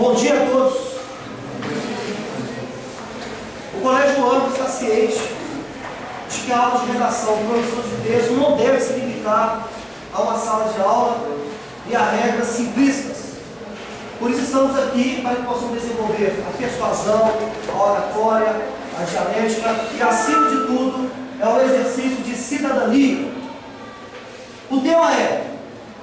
Bom dia a todos. O Colégio Âmbito está ciente de que a aula de redação do professor de texto não deve se limitar a uma sala de aula e a regras simplistas. Por isso estamos aqui para que possamos desenvolver a persuasão, a oratória, a dialética e, acima de tudo, é o exercício de cidadania. O tema é: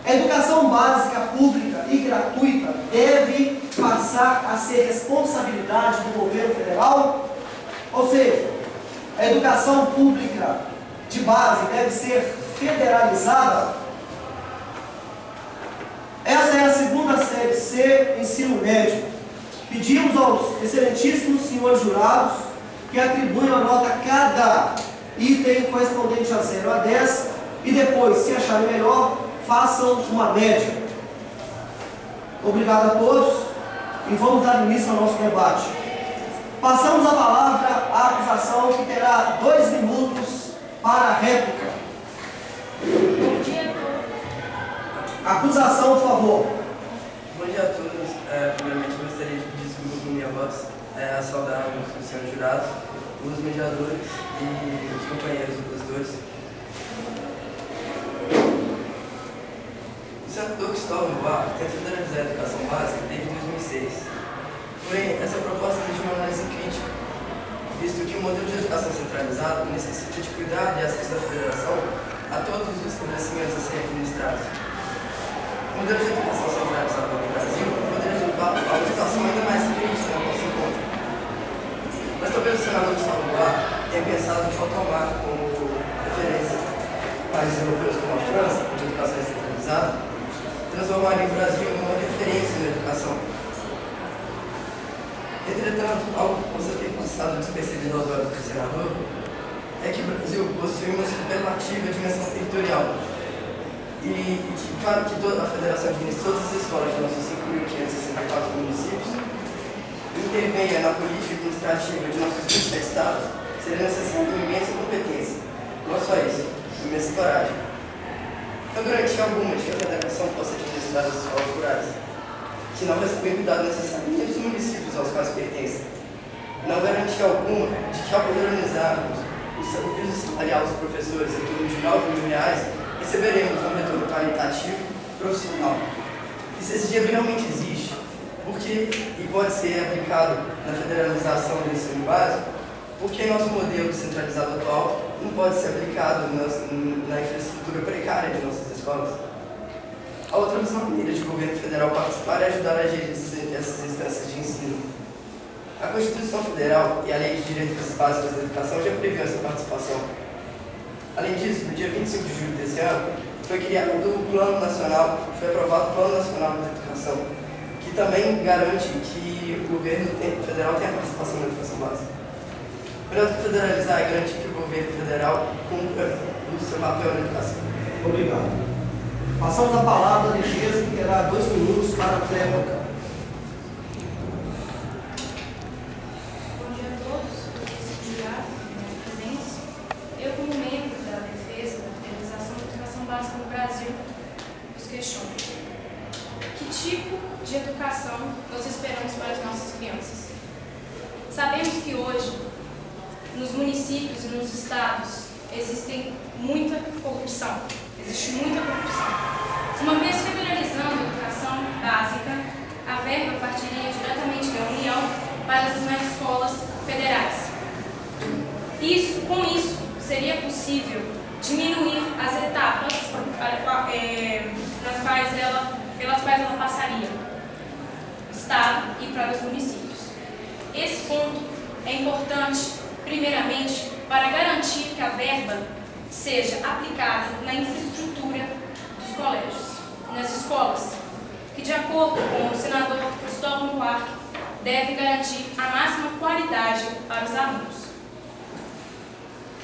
a educação básica, pública e gratuita deve passar a ser responsabilidade do governo federal? Ou seja, a educação pública de base deve ser federalizada? Essa é a segunda série C, ensino médio. Pedimos aos excelentíssimos senhores jurados que atribuam a nota a cada item correspondente a 0 a 10 e depois, se acharem melhor, façam uma média. Obrigado a todos e vamos dar início ao nosso debate. Passamos a palavra à acusação, que terá 2 minutos para a réplica. Bom dia a todos. Acusação, por favor. Bom dia a todos. Primeiramente, gostaria de pedir desculpa por minha voz, saudar os senhores jurados, os mediadores e os companheiros opositores. O senador Cristóvão Buarque tenta federalizar a educação básica desde 2006. Porém, essa proposta exige uma análise crítica, visto que o modelo de educação centralizada necessita de cuidado e acesso da federação a todos os estabelecimentos a serem administrados. O modelo de educação centralizada no Brasil poderia levar a uma situação ainda mais crítica na nossa conta. Mas talvez o senador Cristóvão Buarque tenha pensado em tomar como referência países europeus como a França, onde a educação é centralizada, transformarem o Brasil em uma referência na educação. Entretanto, algo que possa ter passado despercebido aos olhos do senador é que o Brasil possui uma superlativa dimensão territorial e claro que toda a federação administra todas as escolas de nossos 5.564 municípios intervenha na política administrativa de nossos 27 estados, seria necessária uma imensa competência, não só isso, imensa coragem. Não garantia alguma de que a federação possa administrar as escolas rurais, que não recebem cuidado necessário nem dos municípios aos quais pertencem. Não garantia alguma de que, ao padronizarmos o piso salarial dos professores em torno de R$ 9.000, receberemos um retorno qualitativo profissional. E se esse dinheiro realmente existe, porque e pode ser aplicado na federalização do ensino básico, porque nosso modelo centralizado atual não pode ser aplicado na infraestrutura precária de nossas escolas? A outra maneira de governo federal participar é ajudar a gerir essas instâncias de ensino. A Constituição Federal e a Lei de Diretrizes Básicas da Educação já previu essa participação. Além disso, no dia 25 de julho desse ano, foi criado o Plano Nacional, foi aprovado o Plano Nacional da Educação, que também garante que o governo federal tenha participação na educação básica. Melhor do que federalizar é garantir que o governo federal cumpra o seu papel na educação. Obrigado. Passamos a palavra à defesa, que terá 2 minutos para a réplica. Bom dia a todos, jurados, presentes. Eu, como membro da defesa da federalização da educação básica no Brasil, os questiono: que tipo de educação nós esperamos para as nossas crianças? Sabemos que hoje, nos municípios e nos estados, existe muita corrupção. Uma vez federalizando a educação básica, a verba partiria diretamente da União para as demais escolas federais. Com isso, seria possível diminuir as etapas pelas quais ela passaria, Estado e para os municípios. Esse ponto é importante, primeiramente, para garantir que a verba seja aplicada na infraestrutura dos colégios, nas escolas, que, de acordo com o senador Cristóvão Buarque, deve garantir a máxima qualidade para os alunos.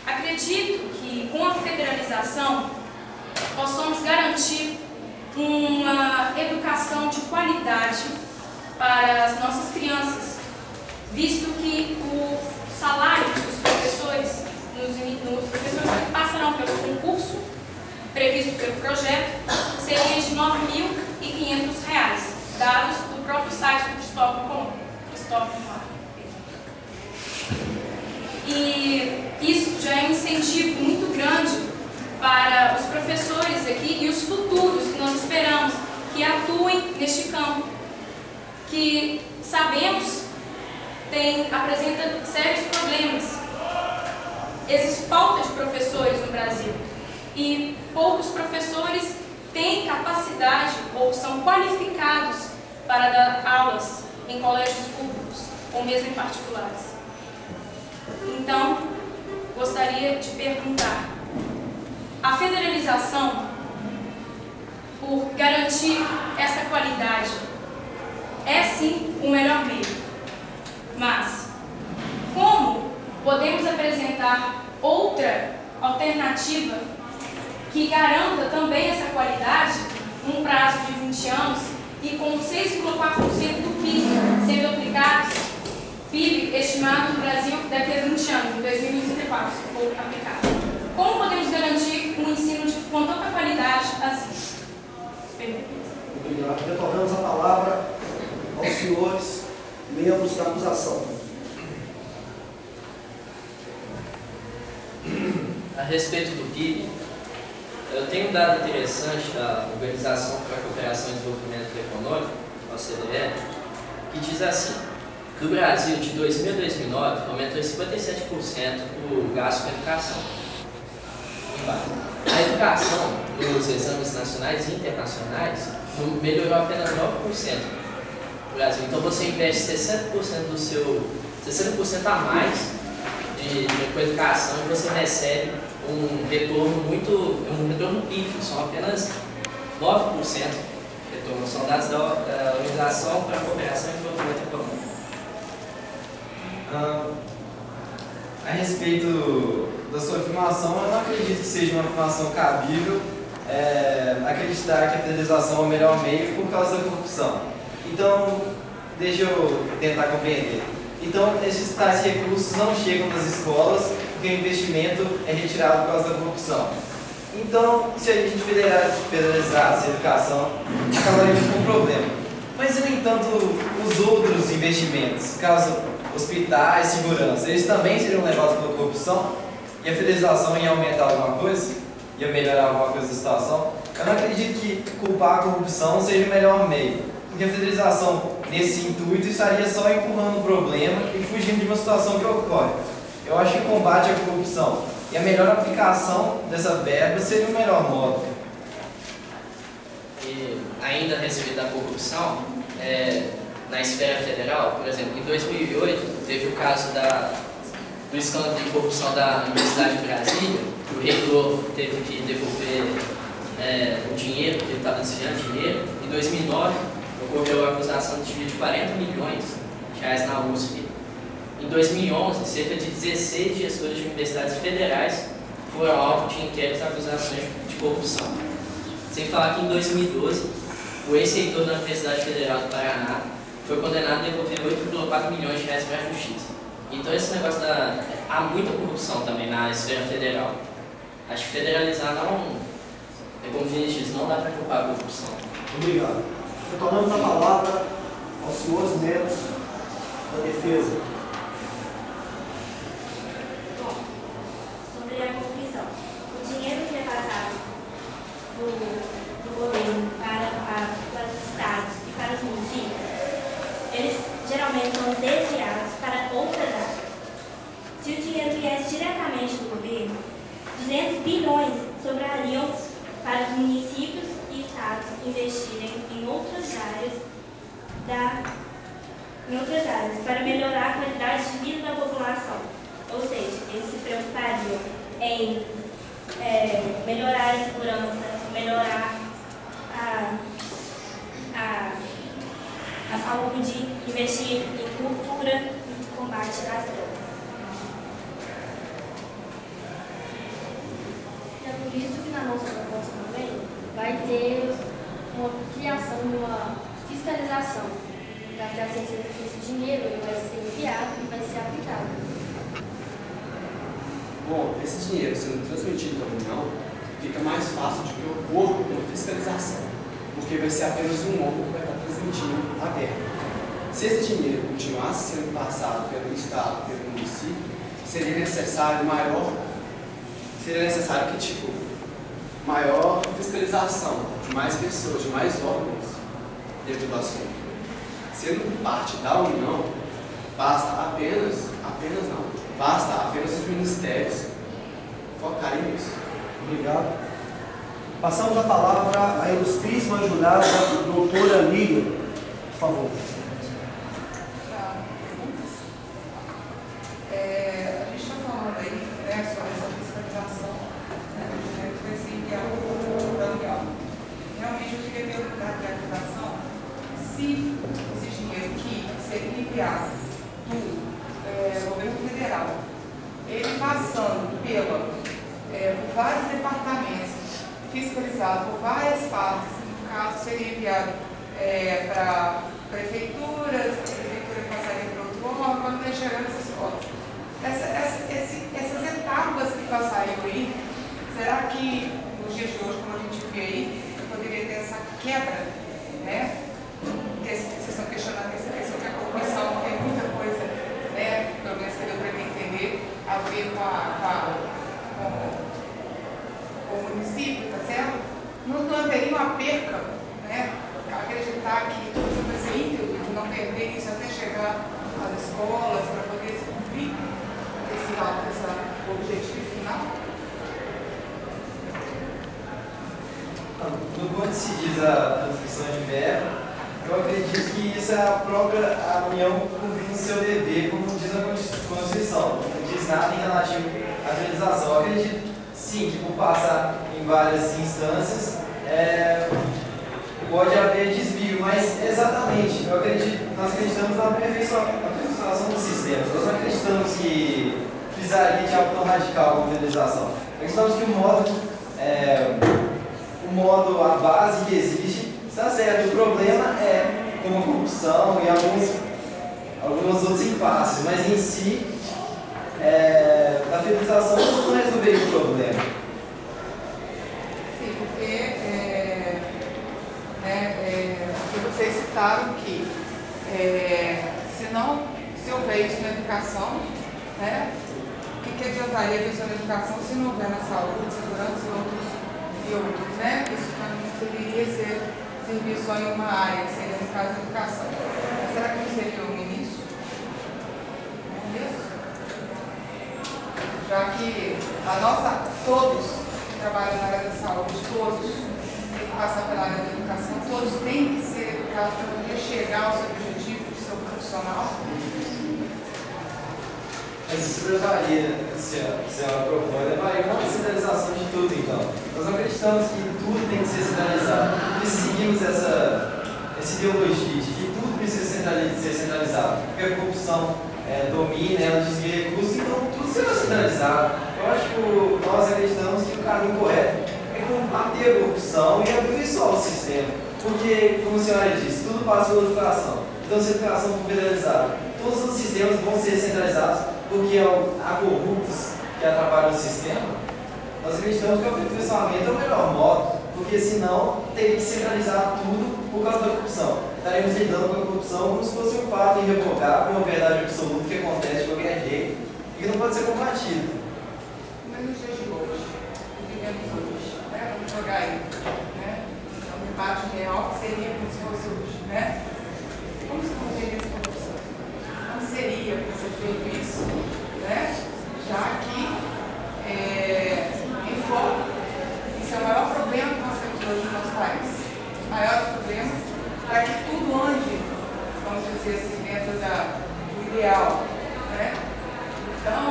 Acredito que, com a federalização, possamos garantir uma educação de qualidade para as nossas crianças, visto que o salário dos professores, nos professores que passarão pelo concurso previsto pelo projeto, seria de R$ 9.500, dados do próprio site do Cristóvão Colombo. E isso já é um incentivo muito grande para os professores aqui e os futuros que nós esperamos que atuem neste campo, que sabemos apresenta sérios problemas. Existe falta de professores no Brasil e poucos professores têm capacidade ou são qualificados para dar aulas em colégios públicos ou mesmo em particulares. Então, gostaria de perguntar: a federalização, por garantir essa qualidade, é sim o melhor meio, mas como podemos apresentar outra alternativa que garanta também essa qualidade num prazo de 20 anos e com 6,4% do PIB sendo aplicados, PIB estimado no Brasil daqui a 20 anos, em 2034, se for aplicado? Como podemos garantir um ensino com tanta qualidade assim? Obrigado. Retornamos a palavra aos senhores membros da acusação. A respeito do PIB, eu tenho um dado interessante da Organização para a Cooperação e Desenvolvimento Econômico, OCDE, que diz assim: que o Brasil, de 2000 a 2009, aumentou em 57% o gasto com educação. A educação, nos exames nacionais e internacionais, melhorou apenas 9% no Brasil. Então, você investe 60% do seu 60% a mais com educação e você recebe um retorno pífio, são apenas 9% retorno. São dados da Organização para a Cooperação e Desenvolvimento Econômico. A respeito da sua afirmação, eu não acredito que seja uma afirmação cabível acreditar que a federalização é o melhor meio por causa da corrupção. Então, deixa eu tentar compreender. Então, esses tais recursos não chegam das escolas porque o investimento é retirado por causa da corrupção. Então, se a gente federalizasse a educação, acabaríamos com um problema. Mas, no entanto, os outros investimentos, caso hospitais, segurança, eles também seriam levados pela corrupção? E a federalização ia aumentar alguma coisa? Ia melhorar alguma coisa da situação? Eu não acredito que culpar a corrupção seja o melhor meio, porque a federalização, nesse intuito, estaria só empurrando o problema e fugindo de uma situação que ocorre. Eu acho que o combate à corrupção e a melhor aplicação dessa verba seria o melhor modo. E ainda a respeito da corrupção, na esfera federal, por exemplo, em 2008, teve o caso do escândalo de corrupção da Universidade de Brasília, que o reitor teve que devolver o dinheiro, porque ele estava desviando dinheiro. Em 2009, ocorreu a acusação de desvio de 40 milhões de reais na USP. Em 2011, cerca de 16 gestores de universidades federais foram alvo de inquéritos e acusações de corrupção. Sem falar que em 2012, o ex-reitor da Universidade Federal do Paraná foi condenado a devolver 8,4 milhões de reais para a justiça. Então esse negócio há muita corrupção também na esfera federal. Acho que federalizar não, como o Vinícius diz, não dá para culpar a corrupção. Obrigado. Retornamos a palavra aos senhores membros da defesa. Bom, sobre a corrupção, o dinheiro que é passado do governo para os estados e para os municípios, eles geralmente são desviados para outras áreas. Se o dinheiro viesse diretamente do governo, 200 bilhões sobrariam para os municípios e estados investirem em outras áreas para melhorar a qualidade de vida da população. Ou seja, eles se preocupariam em melhorar a segurança, melhorar a saúde, investir em cultura e combate às drogas. É por isso que na nossa proposta também vai ter uma criação de uma fiscalização, para que a ciência desse dinheiro vai ser enviado e vai ser aplicado. Bom, esse dinheiro sendo transmitido à União fica mais fácil de que ocorra uma fiscalização. porque vai ser apenas um órgão que vai estar transmitindo a verba. Se esse dinheiro continuasse sendo passado pelo Estado, pelo município, seria necessário maior fiscalização de mais pessoas, de mais órgãos dentro do assunto. Sendo parte da União, basta apenas os ministérios focarem nisso. Obrigado. Passamos a palavra à ilustríssima jurada, doutora Lília. Por favor. A gente está falando aí, né, sobre essa fiscalização, né, do dinheiro que vai ser enviado da União. Realmente eu queria perguntar aqui a fundação se esse dinheiro que seria enviado do governo federal, ele passando por vários departamentos, fiscalizado por várias partes, no caso seria enviado para prefeituras, a prefeitura passaria para outro órgão, quando vai chegando essas escolas. Essas etapas que passariam aí, será que nos dias de hoje, como a gente vê aí, poderia ter essa quebra, né? Vocês estão questionando essa questão que a corrupção tem muita coisa, né? Pelo menos que deu para mim entender, a ver com o município, tá certo? Não haveria uma perca, né? Acreditar que tudo vai ser íntegro, de não perder isso até chegar às escolas, para poder se cumprir esse objetivo final? Quando se diz a transmissão de verba, eu acredito que isso é a própria União cumprindo seu dever, como diz a Constituição. Não diz nada em relativo à federalização. Eu acredito, sim, que por passar em várias instâncias, pode haver desvio, mas exatamente, nós acreditamos na aperfeiçoação do sistema. Nós não acreditamos que precisaria de algo tão radical como a federalização. Acreditamos que o modo, a base que existe, está certo. O problema é como a corrupção e alguns outros impasses, mas em si, a federalização não resolveria o problema. Sim, porque vocês citaram que se houver isso na educação, né, o que adiantaria a questão da educação se não houver na saúde, segurança e outros, né? Isso não deveria servir só em uma área, que seria no caso da educação. Mas será que não seria o início? Não é isso? Já que todos que trabalham na área da saúde, todos têm que passar pela área da educação, todos têm que ser educados para poder chegar ao seu objetivo de ser profissional. Mas isso varia, se ela propõe, varia com a centralização de tudo, então. Nós não acreditamos que tudo tem que ser centralizado. E seguimos essa ideologia de que tudo precisa ser centralizado. Porque a corrupção domina, ela desvia recursos, então tudo será centralizado. Eu acho que nós acreditamos que o caminho correto é combater a corrupção e aperfeiçoar o sistema. Porque, como a senhora disse, tudo passa pela educação. Então, se a educação for federalizada, todos os sistemas vão ser centralizados, porque há corruptos que atrapalham o sistema. Nós acreditamos que o aperfeiçoamento é o melhor modo, porque senão teria que centralizar tudo por causa da corrupção. Estaremos lidando com a corrupção como se fosse um fato irrevogável, uma verdade absoluta que acontece de qualquer jeito e que não pode ser combatido. Mas nos dias de hoje, vivemos hoje, né? Vamos jogar aí, né? É um debate real que seria como se fosse hoje, né? Como se combateria essa corrupção? Não seria para ser feito isso, né? Já que em foco, isso é o maior problema que nós temos hoje no nosso país. Os maiores problemas para que tudo ande, vamos dizer assim, dentro do ideal, né? Então,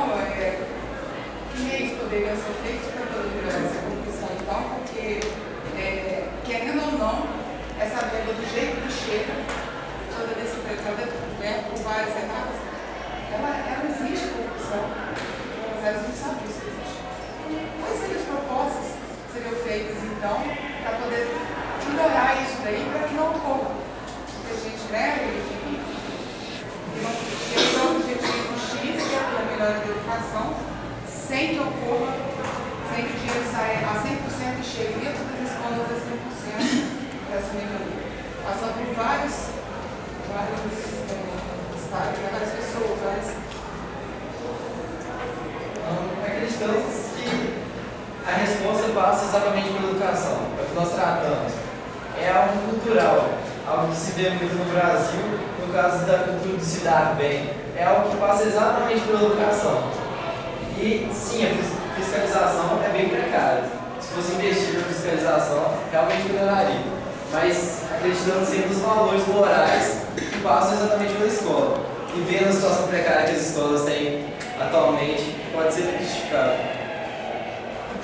que meios poderiam ser feitos para poder melhorar essa corrupção, então, porque, querendo ou não, essa verba do jeito que chega, toda por várias etapas, ela existe corrupção, mas elas não sabem isso que existe. Quais seriam as propostas que seriam feitas, então, para poder melhorar isso daí, para que não ocorra? Porque a gente, né, tem um objetivo X, que é a melhora da educação, sem que ocorra, sem que o dinheiro saia a 100% e chegue dentro das escolas a 100% para essa nós tratamos? É algo cultural, algo que se vê muito no Brasil, no caso da cultura do se dar bem. É algo que passa exatamente pela educação. E sim, a fiscalização é bem precária. Se fosse investir na fiscalização, realmente melhoraria. Mas acreditando sempre nos valores morais que passam exatamente pela escola. E vendo a situação precária que as escolas têm atualmente, pode ser justificado.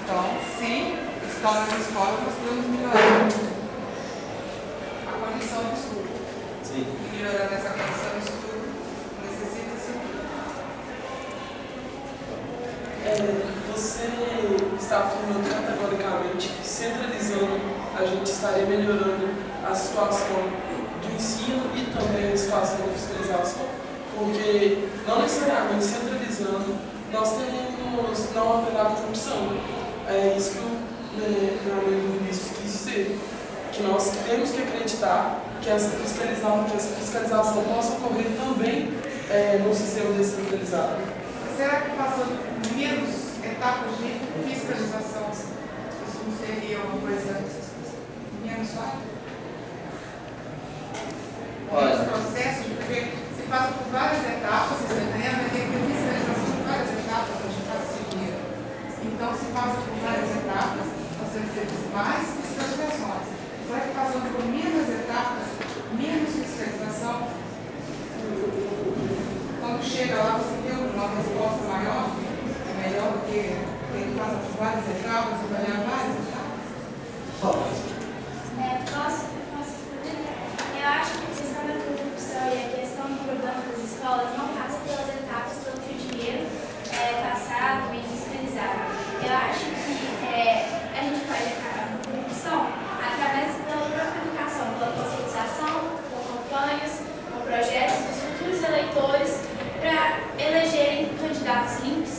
Então, se está na escola, nós podemos melhorar a condição de estudo. Sim. E melhorando essa condição de estudo, necessita-se. Você está afirmando categoricamente que centralizando a gente estaria melhorando a situação do ensino e também a situação da fiscalização, porque não necessariamente centralizando nós teremos não haverá corrupção. É isso que o meu amigo Vinícius quis dizer, que nós temos que acreditar que essa fiscalização possa ocorrer também no sistema descentralizado. Será que passando menos etapas de fiscalização, isso não seria uma coisa menos fácil? Olha. Esse processo, porque se passa por várias etapas, você está entendendo? Vai ter que ter fiscalização de várias etapas para a gente fazer esse dinheiro. Então, se passa por várias etapas, nós temos que ter mais fiscalizações. Será que passando por menos etapas, menos fiscalização, quando chega lá você tem uma resposta maior, é melhor do que ter que passar por várias etapas, avaliar várias etapas? Posso responder? Eu acho que a questão da corrupção e a questão do problema das escolas não passa pelas etapas pelo que o dinheiro é passado e fiscalizado. Eu acho que a gente pode acabar com a corrupção através da própria educação, pela conscientização, com campanhas, com projetos dos futuros eleitores para elegerem candidatos limpos.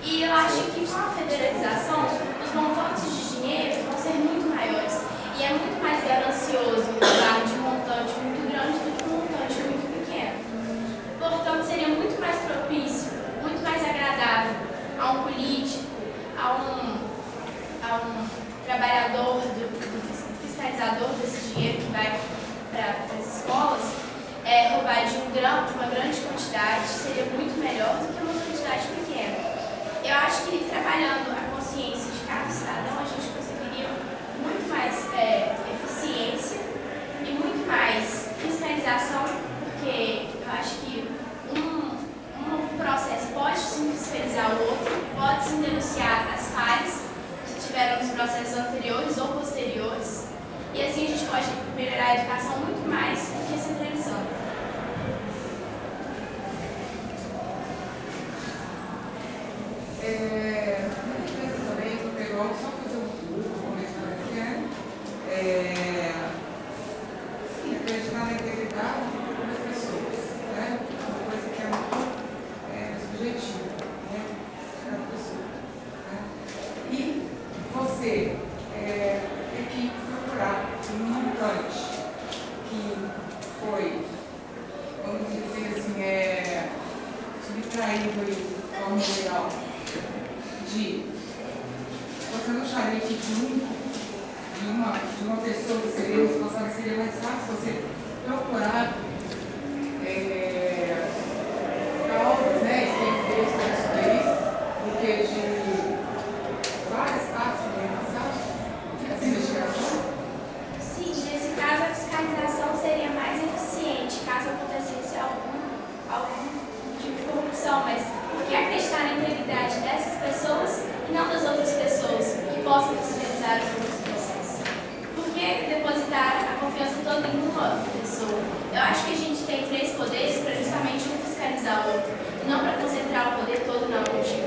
E eu acho que com a federalização, os montantes de dinheiro vão ser muito maiores. E é muito mais ganancioso falar de um montante muito grande do que um montante muito pequeno. Portanto, seria muito mais propício, muito mais agradável a um político, a um trabalhador, do fiscalizador desse dinheiro que vai para as escolas, roubar de uma grande quantidade seria muito melhor do que uma quantidade pequena. Eu acho que trabalhando a consciência de cada cidadão, a gente conseguiria muito mais eficiência e muito mais fiscalização, porque eu acho que um processo pode sim fiscalizar o outro, pode sim denunciar as falhas que tiveram nos processos anteriores ou posteriores, e assim a gente pode melhorar a educação muito mais do que centralizando. Muitas vezes também, eu pegou só fazer um começar aqui, sim, acreditar na integridade das pessoas, né? Uma coisa que é muito subjetiva, né? Cada pessoa, né? E você tem que procurar um montante que foi, vamos dizer assim, subtraído aí de forma legal. Você não acharia que de uma pessoa que seria responsável, seria mais fácil você procurar causas, né, específicas para isso daí, do que de várias partes da informação, essa investigação? Sim, nesse caso a fiscalização seria mais eficiente, caso acontecesse algum tipo de corrupção, mas por que acreditar na integridade dessas pessoas e não das outras pessoas que possam fiscalizar os outros processos? Por que depositar a confiança toda em uma pessoa? Eu acho que a gente tem 3 poderes para justamente um fiscalizar o outro, e não para concentrar o poder todo na mão de um.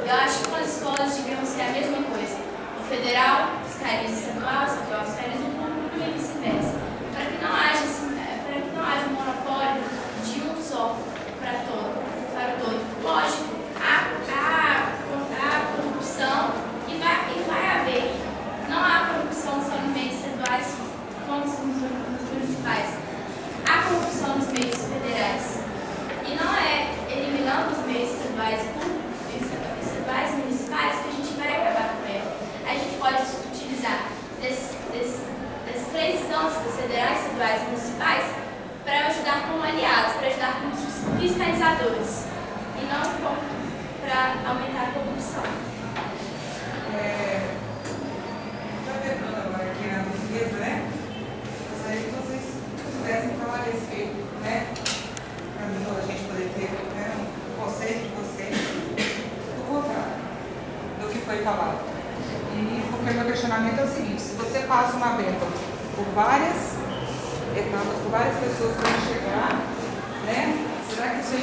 Eu acho que com as escolas deviam ser a mesma coisa. O federal fiscaliza o estadual fiscaliza o público e vice-versa, para que não haja um monopólio de um só para o todo. Lógico, há corrupção e vai haver. Não há corrupção só nos meios estaduais quanto nos municipais. Há corrupção nos meios federais. E não é eliminando os meios estaduais e municipais que a gente vai acabar com ela. A gente pode utilizar desses instâncias federais, estaduais e municipais para ajudar como aliados, para ajudar como fiscalizadores e não para aumentar a corrupção. Já entrando agora aqui na defesa, né? Gostaria que vocês pudessem falar a respeito, né? Para a gente poder ter, né, um conceito de vocês do contrário do que foi falado. E porque o meu questionamento é o seguinte: se você passa uma verba por várias etapas, por várias pessoas para chegar, né? Será que isso aí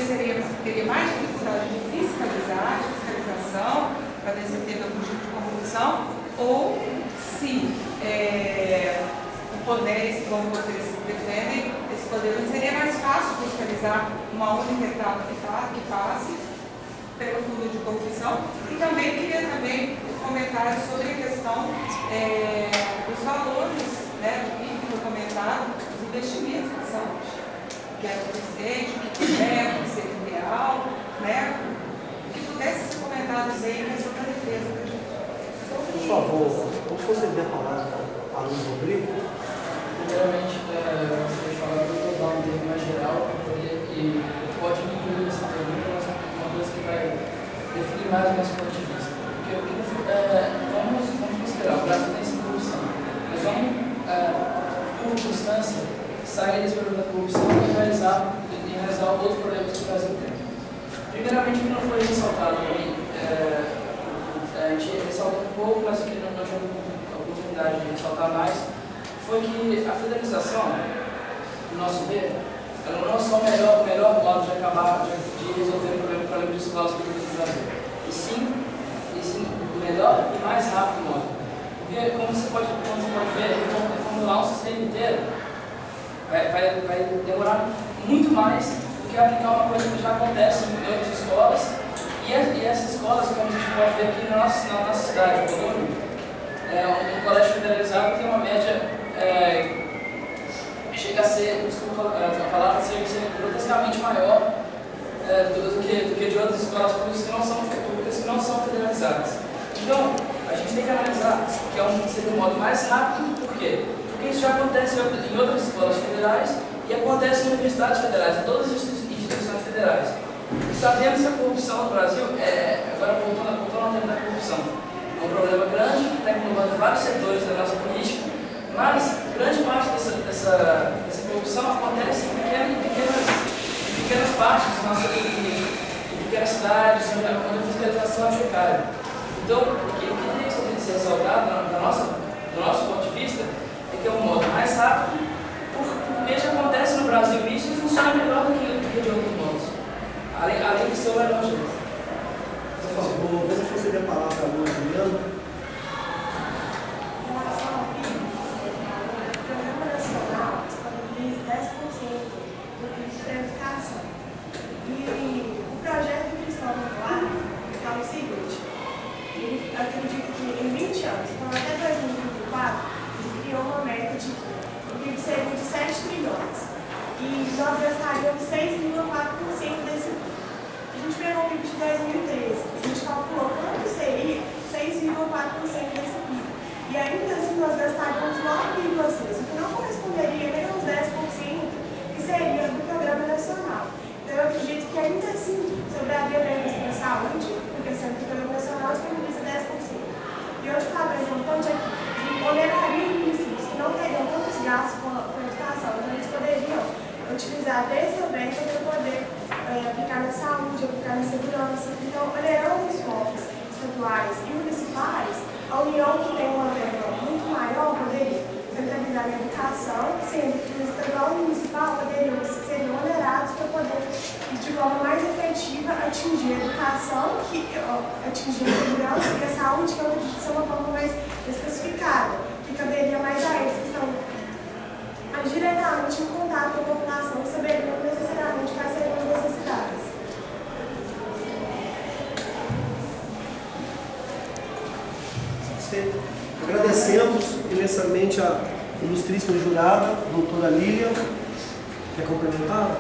teria mais dificuldade de fiscalização, para ver se teve algum tipo de corrupção? Ou se o poder, como vocês defendem, esse poder não seria mais fácil fiscalizar uma única etapa que passe pelo fundo de corrupção? E também queria um comentário sobre a questão dos valores, né, do que foi comentado, dos investimentos na saúde, que é suficiente, o que é, o que seria ideal, né? O que pudesse ser comentado isso aí, que é sobre a defesa da gente. Por favor, vamos conceder a palavra ao Luiz Rodrigo. Primeiramente, eu gostaria de falar do global um termo mais geral, e pode incluir essa pergunta, uma coisa que vai definir mais o nosso ponto de vista. Porque vamos considerar, o Brasil tem essa corrupção, mas vamos, por constância, sair desse problema da corrupção e realizar outros problemas que o Brasil tem. Primeiramente, o que não foi ressaltado aí, a gente ressaltou um pouco, mas o que não tive a oportunidade de ressaltar mais, foi que a federalização, no nosso ver, ela não é só o melhor modo de acabar, de resolver o problema de escolas públicas do Brasil, e sim o melhor e mais rápido modo. Porque, como você pode ver, reformular um sistema inteiro vai demorar muito mais do que aplicar uma coisa que já acontece em outras escolas. E essas escolas, como a gente pode ver aqui na nossa cidade, o Colômbia, um colégio federalizado tem uma média, chega a ser, desculpa a palavra, ser grotescamente maior do que de outras escolas públicas que não são federalizadas. Então, a gente tem que analisar que seria um modo mais rápido. Por quê? Porque isso já acontece em outras escolas federais e acontece em universidades federais, em todas as instituições federais. E sabemos que a corrupção no Brasil, agora voltando ao tema da corrupção, é um problema grande que está englobando vários setores da nossa política, mas grande parte dessa corrupção acontece em pequenas partes da nossa política, em pequenas cidades, onde a fiscalização é precária. Então, o que tem que ser ressaltado do nosso ponto de vista é que é um modo mais rápido, porque já acontece no Brasil isso e funciona melhor do que de outros modos. Além de ser o melhor jeito. Por favor, vamos conceder a palavra ao Luiz Juliano. Em relação ao PIB, o Programa Nacional disponibiliza 10% do PIB para a educação. E o projeto do Cristóvão Buarque fala o seguinte: ele acredita que em 20 anos, então até 2034, ele criou uma meta de o PIB seria de 7 trilhões. E nós gastaríamos 6,4% desse PIB. A gente pegou o PIB de 2013, a gente calculou quanto seria 6,4% desse PIB. E ainda assim nós gastaríamos 9,6%, o que não corresponderia nem aos 10% que seria do Programa Nacional. Então eu acredito que ainda assim sobraria menos para a saúde, porque sendo que o Programa Nacional disponibiliza 10%. E outro fator importante é que oneraria municípios que não teriam tantos gastos com a educação, então eles poderiam utilizar dessa verba para poder aplicar na saúde, aplicar na segurança. Então, onerando os cofres estaduais e municipais, a União, que tem uma verba muito maior, poderia centralizar a educação, sendo que o estadual e o municipal seriam onerados para poder, de forma mais efetiva, atingir a educação, atingir a segurança e a saúde, que eu acredito ser uma forma mais especificada, que caberia mais a eles, que estão diretamente em contato com a população e saberiam necessariamente quais seriam as necessidades. Satisfeito. Agradecemos imensamente a ilustríssima jurada, doutora Lília. Quer complementar?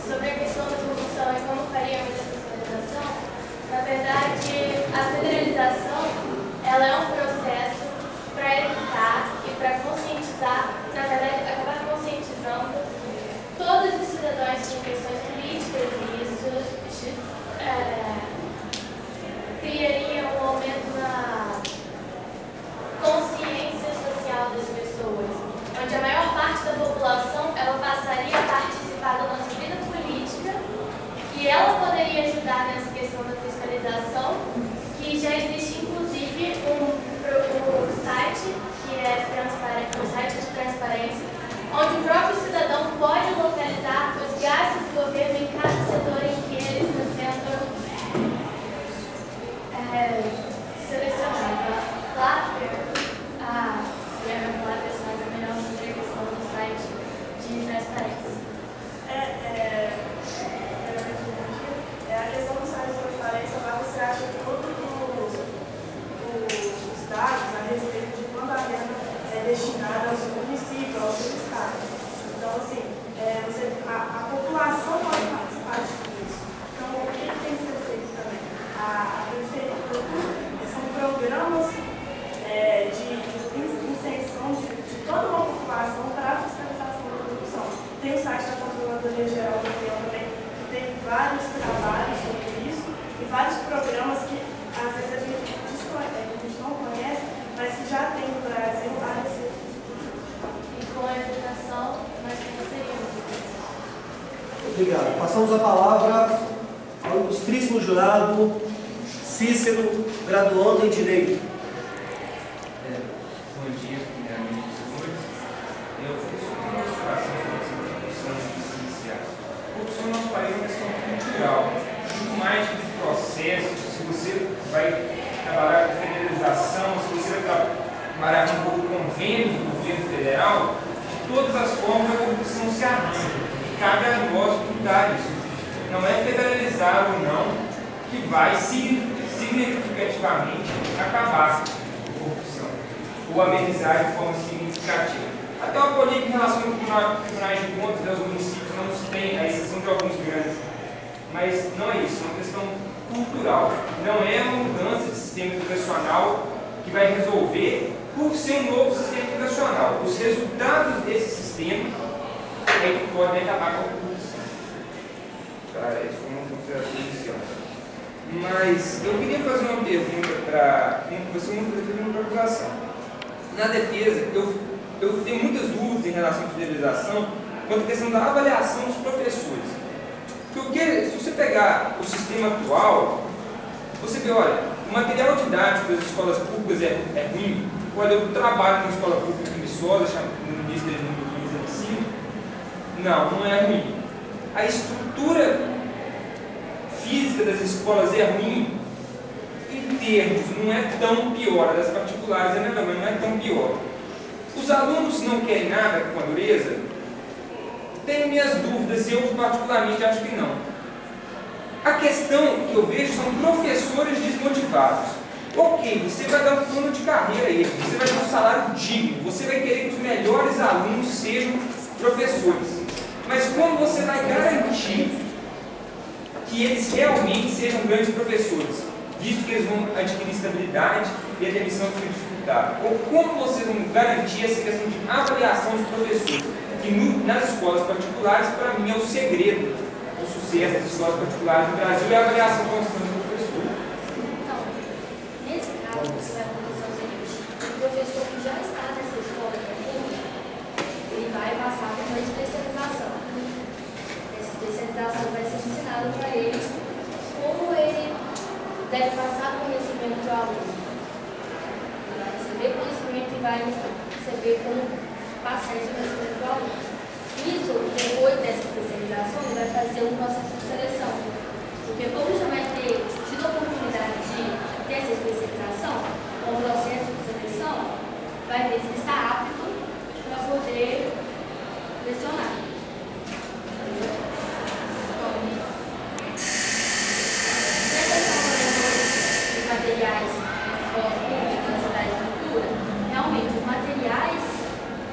Sobre a questão da corrupção e como faríamos essa federalização, na verdade, a federalização ela Flávia, pessoal, é melhor sobre a questão do site de transparência. A questão do site de transparência, lá você acha que todos os dados a respeito de quando a renda é destinada ao seu município, ao seu estado. Então, assim, a população pode participar de tudo isso. Então, o que tem que ser feito também? A prefeitura, são programas de inserção de toda uma população para a fiscalização da produção. Tem o site da Controladoria Geral da União também, que tem vários trabalhos sobre isso e vários programas que às vezes a gente não conhece, mas que já tem no Brasil a respeito. E com a educação, nós conheceríamos. Obrigado. Passamos a palavra ao ilustríssimo jurado Cícero, graduando em Direito. Bom dia, primeiramente, senhores. Eu fiz uma observação sobre essa discussão judicial. A corrupção no nosso país é uma questão cultural. Muito mais que de processo, se você vai trabalhar com federalização, se você vai trabalhar com convênios do governo federal, de todas as formas a corrupção se arranja. E cabe a nós cuidar disso. Não é federalizar ou não que vai significativamente acabar com a corrupção ou amenizar de forma significativa. Até uma política em relação aos tribunais de contas dos municípios não se tem, a exceção de alguns grandes. Mas não é isso, é uma questão cultural. Não é uma mudança de sistema educacional que vai resolver por ser um novo sistema educacional. Os resultados desse sistema é que podem acabar com a corrupção. Tá, isso foi uma consideração inicial. Mas eu queria fazer uma pergunta para você, uma acusação. Na defesa, eu tenho muitas dúvidas em relação à federalização quanto à questão da avaliação dos professores. Porque se você pegar o sistema atual, você vê, olha, o material didático das escolas públicas é ruim. Olha, eu trabalho numa escola pública em Viçosa, no início de 2015, não é ruim. A estrutura física das escolas é ruim em termos, não é tão pior. Das particulares é melhor, mas não é tão pior. Os alunos não querem nada com a dureza? Tenho minhas dúvidas, eu particularmente acho que não. A questão que eu vejo são professores desmotivados. Ok, você vai dar um plano de carreira a eles, você vai dar um salário digno, você vai querer que os melhores alunos sejam professores. Mas como você vai garantir que eles realmente sejam grandes professores, visto que eles vão adquirir estabilidade e a demissão foi dificultada? Ou como vocês vão garantir essa questão de avaliação dos professores? Que nas escolas particulares, para mim, é o segredo do sucesso das escolas particulares no Brasil, é a avaliação constante do professor. Então, nesse caso, você vai acontecer o seguinte: o professor que já está nessa escola pública, ele vai passar por uma especialização. Essa especialização vai ser ensinada para ele como ele deve passar conhecimento para o aluno. Ele vai receber conhecimento e vai saber como passar esse conhecimento para o aluno. Isso, depois dessa especialização, ele vai fazer um processo de seleção. Porque como já vai ter tido a oportunidade de ter essa especialização, com o processo de seleção, vai ver se ele está apto para poder lecionar. Os materiais das escolas públicas da estrutura, realmente os materiais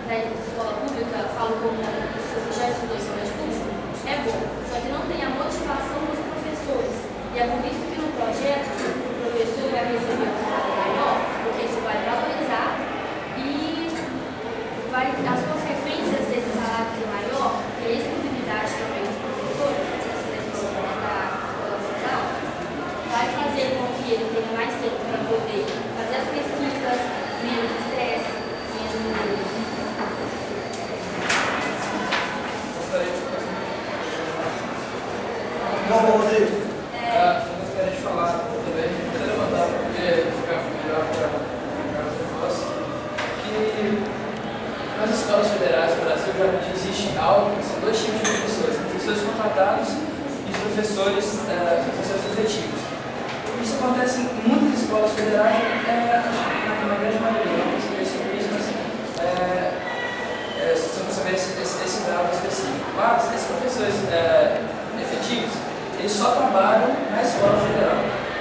da escola pública, falo como você já estudou em colégio público, é bom, só que não tem a motivação dos professores. E é por isso que no projeto o professor vai receber um salário maior, porque isso vai valorizar e as consequências desse salário ser maior, que é a exclusividade também dos professores, da escola federal, vai fazer com que ele tenha mais tempo para poder fazer as pesquisas, menos estresse, menos. Vamos, Rodrigo. Eu gostaria de falar também, quero levantar porque ficar melhor para o nosso, que nas escolas federais do Brasil já existe algo, são dois tipos de professores: professores contratados e professores efetivos. Isso acontece em muitas escolas federais, na maioria, não pesquisei sobre isso, mas sobre esse dado específico. Mas esses professores efetivos, eles só trabalham na escola federal.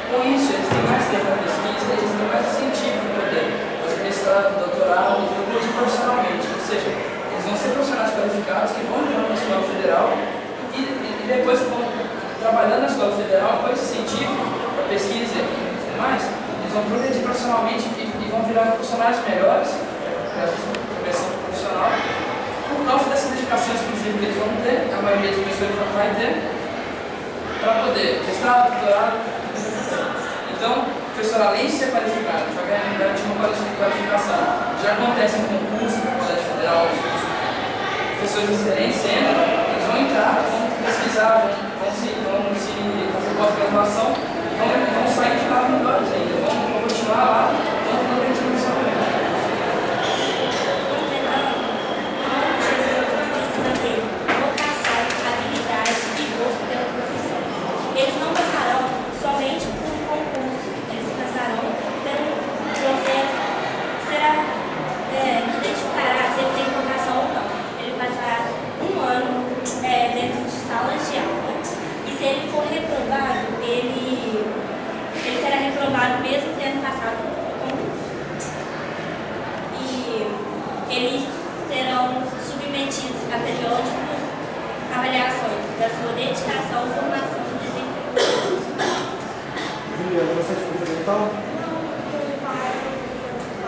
Com isso, eles têm mais tempo para pesquisa, eles têm mais incentivo para poder fazer mestrado, doutorado, progredir profissionalmente. Ou seja, eles vão ser profissionais qualificados que vão entrar na escola federal e depois que vão trabalhando na escola federal, com esse incentivo para pesquisa e tudo mais, eles vão progredir profissionalmente e vão virar profissionais melhores, progressão profissional, por causa dessa dedicação exclusiva que eles vão ter, a maioria dos professores vai ter, para poder mestrado, doutorado. Então, o professor, além de ser qualificado, já garantir uma qualificação, já acontece em concurso no Colégio Federal, os professores excelentes entram, eles vão entrar, vão pesquisar, vão fazer pós-graduação, vão sair de lá melhores ainda, vão continuar lá, vão progredir profissionalmente. Eles não passarão somente por um concurso, eles passarão pelo processo, que identificará se ele tem vocação ou não. Ele passará um ano dentro de salas de aula e se ele for reprovado, ele será reprovado mesmo tendo passado o concurso. E eles serão submetidos a periódicas avaliações da sua dedicação, formação e desempenho. Juliana, você quer complementar? Não,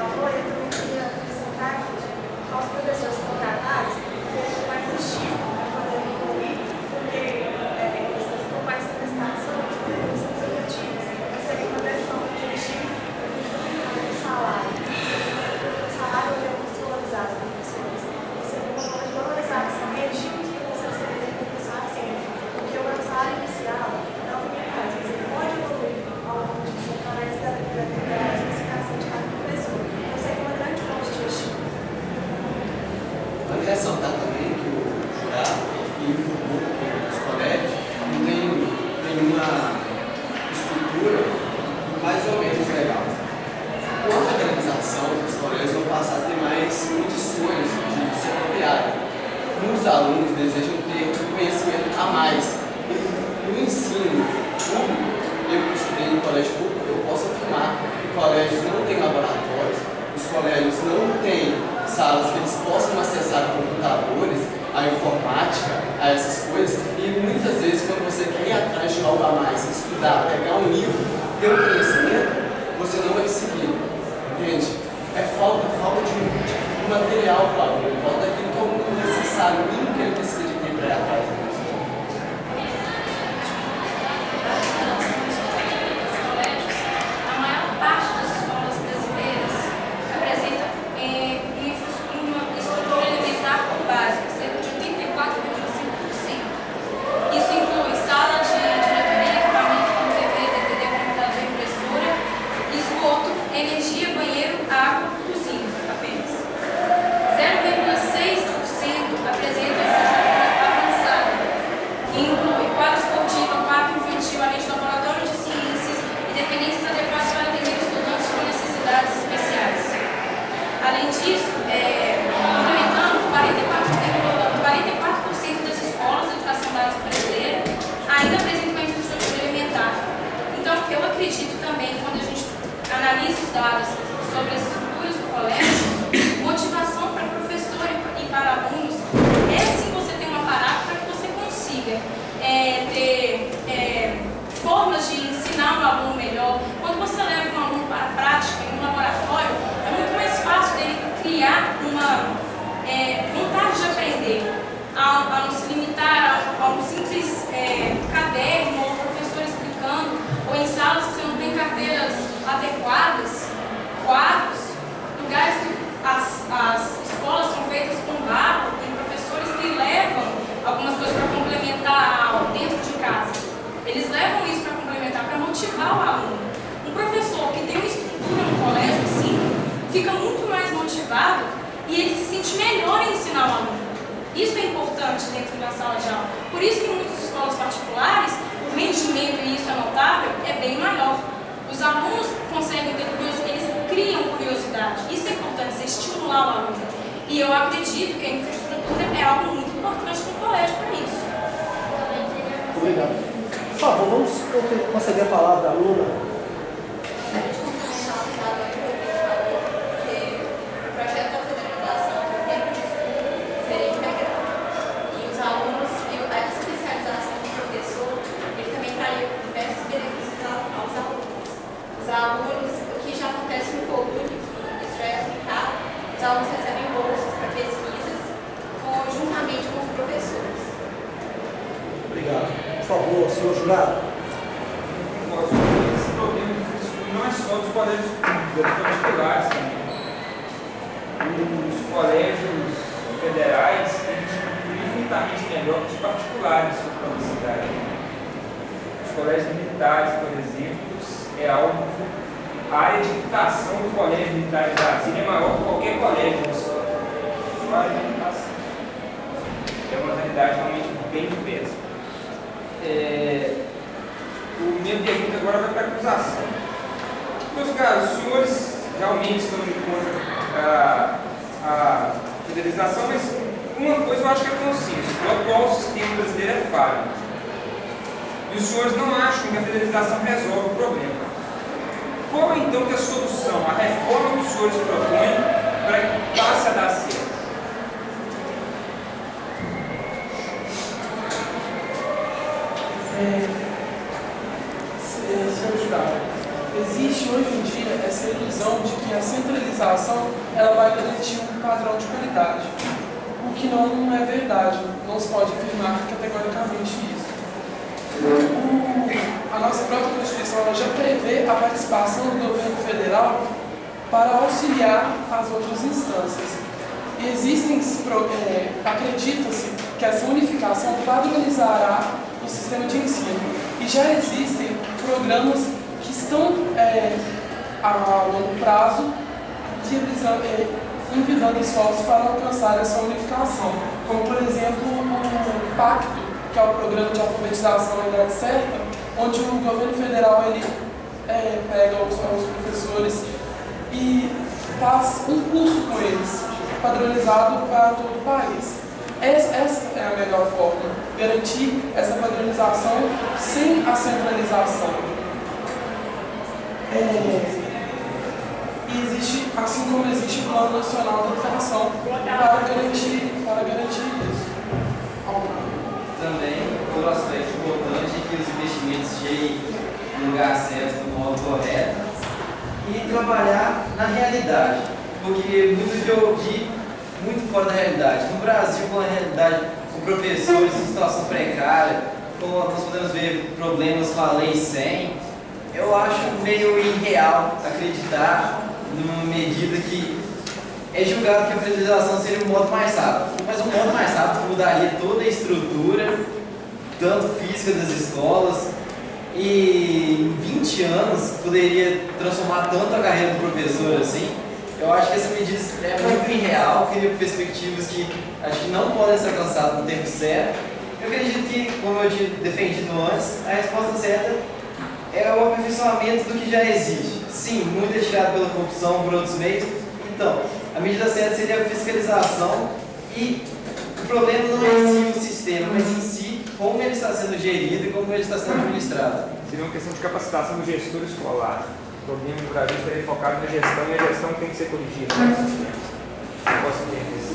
eu também queria acrescentar que aos professores contratados, eles mais estímulo para poder evoluir, porque eles estão mais prestação, eles são objetivos. Você tem uma grande forma de estímulo o salário. O salário é muito valorizado para professores. Você tem uma forma de valorizar também estímulos para vocês terem professor sempre. Porque o salário inicial não é mais, mas ele pode evoluir ao longo disso através da especificação de cada professor. Você é uma grande fonte de estímulo. Vale ressaltar também que o jurado informou que os colégios não têm nenhuma estrutura mais ou menos legal. Com a organização, os colégios vão passar a ter mais condições de se apropriarem. Muitos alunos desejam ter conhecimento a mais. No ensino público, eu que estudei em colégio público, eu posso afirmar que colégios não têm laboratórios, os colégios não têm salas que eles possam acessar computadores, a informática, a essas coisas, e muitas vezes quando você quer ir atrás de algo a mais, estudar, pegar um livro, ter um conhecimento, você não vai conseguir, entende? É falta de material para o aluno, falta daquilo que é o mínimo necessário, o mínimo que ele precisa de ter para ir atrás disso. A maior parte das escolas brasileiras apresenta uma estrutura elementar ou básica, cerca de 84,5%. Isso inclui sala de diretoria, equipamentos como TV, DVD, computador, impressora, esgoto, energia, banheiro, água, cozinha apenas. 0,6% apresenta estrutura avançada, que inclui quadra esportiva, quarto infantil, além de laboratório de ciências e dependências adequadas para atender estudantes com necessidades especiais. Além disso, complementando, 44% das escolas de educação básica brasileira ainda apresentam uma infraestrutura elementar. Então, eu acredito também, quando a gente analisa os dados sobre as estruturas do colégio, motivação para professor e para alunos é sim você ter um aparato para que você consiga ter formas de ensinar um aluno melhor. Quando você leva um aluno para a prática em um laboratório, é muito mais fácil dele criar uma vontade de aprender, a não se limitar a um simples caderno ou professor explicando, ou em salas que você não tem carteiras adequadas, quadros, lugares que as escolas são feitas com barro, tem professores que levam algumas coisas para complementar a aula dentro de casa. Eles levam isso para complementar, para motivar o aluno. Um professor que tem uma estrutura no colégio assim, fica muito mais motivado e ele se sente melhor em ensinar o aluno. Isso é importante dentro da sala de aula. Por isso que em muitas escolas particulares, o rendimento, e isso é notável, é bem maior. Os alunos conseguem ter curiosidade, eles criam curiosidade curiosidade. Isso é importante, você estimular o aluno. E eu acredito que a infraestrutura é algo muito importante no colégio para isso. Obrigado. Por favor, vamos conceder a palavra à aluna. Os alunos, o que já acontece no Colune, que isso já é aplicado, os alunos recebem bolsas para pesquisas conjuntamente com os professores. Obrigado. Por favor, senhor jurado. Esse problema de infraestrutura não é só dos colégios públicos, é dos particulares também. Os colégios federais têm infinitamente melhor que os particulares sobre a cidade. Os colégios militares, por exemplo, é algo. A área de equitação do Colégio Militar de Brasília é maior que qualquer colégio da história. A área de equitação. É uma realidade realmente bem diversa. Minha pergunta agora vai para a acusação. Meus caros, os senhores realmente estão indo contra a federalização, mas uma coisa eu acho que é consenso: o atual sistema brasileiro é falho. E os senhores não acham que a federalização resolve o problema. Qual então que é a solução, a reforma que os senhores propõem para que passe a dar certo? Senhor jurado, existe hoje em dia essa ilusão de que a centralização ela vai garantir um padrão de qualidade, o que não é verdade, não se pode afirmar categoricamente isso. A nossa própria Constituição ela já prevê a participação do governo federal para auxiliar as outras instâncias. E existem, acredita-se que essa unificação padronizará o sistema de ensino. E já existem programas que estão a longo prazo envidando esforços para alcançar essa unificação, como por exemplo o Pacto, que é o programa de alfabetização na idade certa, onde o governo federal ele pega os professores e faz um curso com eles, padronizado para todo o país. Essa é a melhor forma, garantir essa padronização sem a centralização. E existe, assim como existe o Plano Nacional da Educação para garantir isso. Também, outro aspecto importante é que os investimentos cheguem no lugar certo, do modo correto, e trabalhar na realidade, porque muito que eu ouvi muito fora da realidade. No Brasil, com a realidade, com professores em situação precária, como nós podemos ver problemas com a Lei 100, eu acho meio irreal acreditar numa medida que é julgado que a federalização seria um modo mais rápido. Mas um modo mais rápido mudaria toda a estrutura, tanto física das escolas, e em 20 anos poderia transformar tanto a carreira do professor assim. Eu acho que essa medida é muito irreal, cria perspectivas que acho que não podem ser alcançadas no tempo certo. Eu acredito que, como eu tinha defendido antes, a resposta certa é o aperfeiçoamento do que já existe. Sim, muito é tirado pela corrupção, por outros meios. Então, a medida certa seria a fiscalização e o problema não é em si o sistema, mas em si como ele está sendo gerido e como ele está sendo administrado. Seria uma questão de capacitação do gestor escolar. O problema do Brasil estaria focado na gestão e a gestão tem que ser corrigida no sistema. Eu posso entender isso.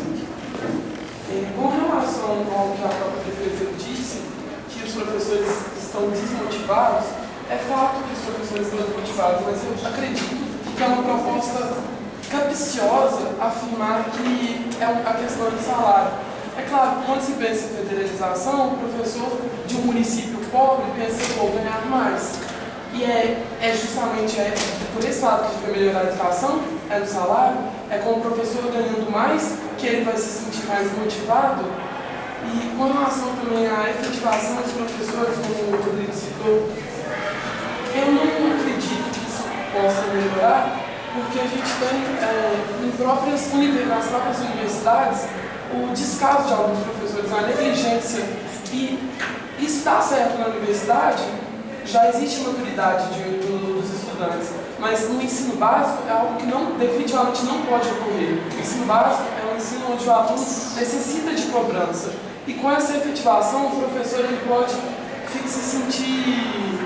Com relação ao que a própria defesa disse, que os professores estão desmotivados, é fato que os professores estão desmotivados, mas eu acredito que é uma proposta capciosa afirmar que é a questão do salário. É claro, quando se pensa em federalização, o professor de um município pobre pensa que vou ganhar mais. E é justamente por esse fato que a gente vai melhorar a educação, é no salário, é com o professor ganhando mais que ele vai se sentir mais motivado. E com relação também à efetivação dos professores, como o Rodrigo citou, eu não acredito que isso possa melhorar, porque a gente tem nas próprias universidades o descaso de alguns professores, a negligência. E isso está certo na universidade, já existe maturidade dos estudantes, mas no ensino básico é algo que definitivamente não pode ocorrer. O ensino básico é um ensino onde o aluno necessita de cobrança. E com essa efetivação, o professor ele pode se sentir,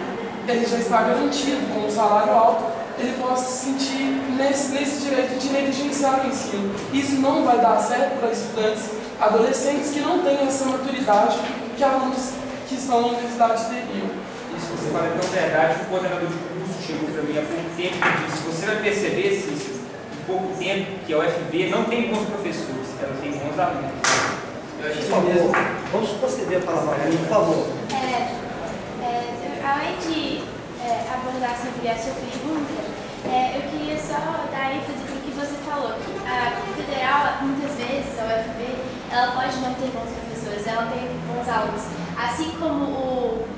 ele já está garantido com um salário alto, ele pode se sentir nesse direito de negligenciar o ensino. Isso não vai dar certo para estudantes adolescentes que não têm essa maturidade que alunos que estão na universidade teriam. Isso você fala é tão verdade, o coordenador de curso chegou para mim há pouco tempo e disse: você vai perceber, Cícero, em pouco tempo, que a UFV não tem bons professores, ela tem bons alunos. Por favor, vamos proceder a palavra, por favor. Além de abordar sobre a sua pergunta, eu queria só dar ênfase para o que você falou. A federal, muitas vezes, a UFV, ela pode não ter bons professores, ela tem bons alunos. Assim como o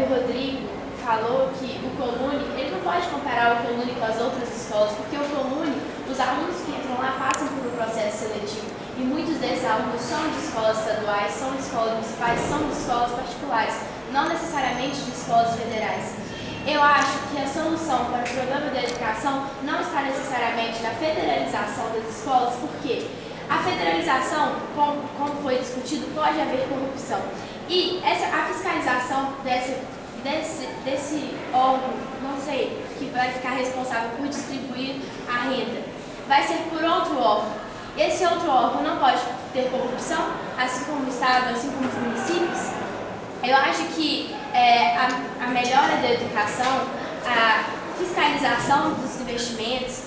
Rodrigo falou que o Colune, ele não pode comparar o Colune com as outras escolas, porque o Colune, os alunos que entram lá passam por um processo seletivo. E muitos desses alunos são de escolas estaduais, são de escolas municipais, são de escolas particulares, não necessariamente de escolas federais. Eu acho que a solução para o problema da educação não está necessariamente na federalização das escolas, porque a federalização, como foi discutido, pode haver corrupção. E a fiscalização desse órgão, não sei, que vai ficar responsável por distribuir a renda, vai ser por outro órgão. Esse outro órgão não pode ter corrupção, assim como o Estado, assim como os municípios. Eu acho que a melhora da educação, a fiscalização dos investimentos,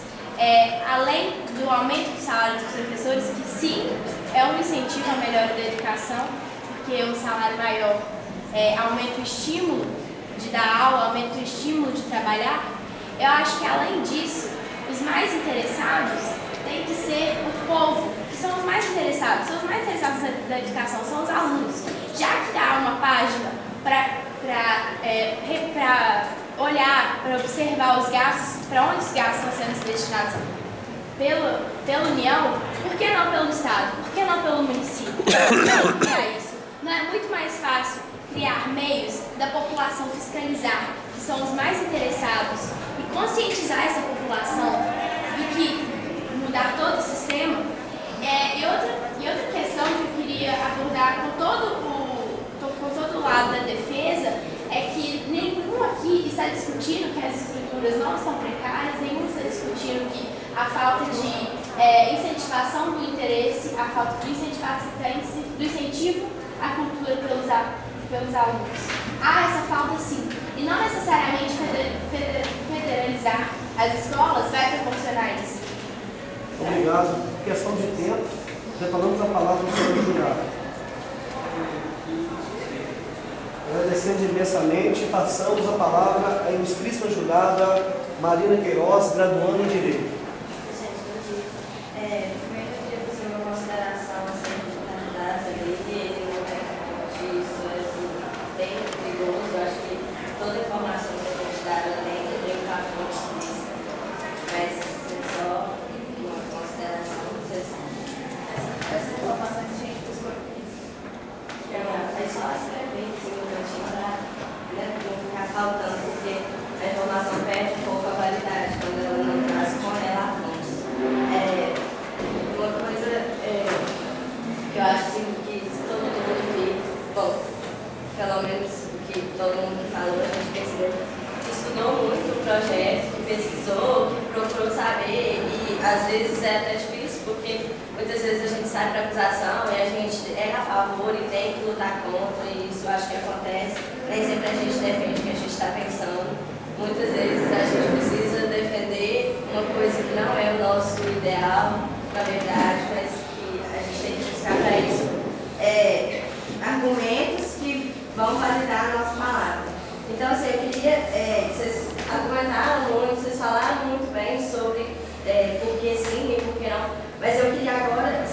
além do aumento do salário dos professores, que sim, é um incentivo à melhora da educação, porque um salário maior aumenta o estímulo de dar aula, aumenta o estímulo de trabalhar. Eu acho que, além disso, os mais interessados tem que ser o povo, que são os mais interessados. São os mais interessados da educação, são os alunos. Já que dá uma página para olhar, para observar os gastos, para onde os gastos estão sendo destinados pela União, por que não pelo Estado? Por que não pelo município? Por que criar isso? Não é muito mais fácil criar meios da população fiscalizar, que são os mais interessados, e conscientizar essa população do que mudar todo o sistema? E outra questão que eu queria abordar com todo o lado da defesa é que nenhum aqui está discutindo que as estruturas não estão precárias, nenhum está discutindo que a falta de incentivação do interesse, a falta do incentivo à cultura pelos alunos. Há essa falta sim, e não necessariamente federalizar as escolas vai proporcionar isso. Obrigado. Questão de tempo, retornamos a palavra ao senhor jurado. Agradecemos imensamente, passamos a palavra à ilustríssima jurada Marina Queiroz, graduanda em Direito. Primeiro eu queria fazer uma consideração das leis dele, bem perigoso. Eu acho que toda informação que a gente dá tem que estar fonte disso. Mas só uma consideração, não sei se essa informação que a gente buscou aqui. É só escrever em cima do cantinho para não ficar faltando, porque a informação perde um pouco a validade quando ela não traz com ela a fonte. Uma coisa que eu acho assim, que todo mundo que, bom, pelo menos o que todo mundo falou, a gente percebeu que estudou muito o projeto, que pesquisou, que procurou saber, e às vezes é até difícil, porque muitas vezes a gente sai para acusação e a gente é a favor e tem que lutar contra, e isso eu acho que acontece. Nem sempre a gente defende o que a gente está pensando. Muitas vezes a gente precisa defender uma coisa que não é o nosso ideal, na verdade, mas que a gente tem que buscar para isso argumentos que vão validar a nossa palavra. Então, assim, eu queria, vocês argumentaram muito, vocês falaram muito bem sobre por que sim e por que não, mas eu queria agora,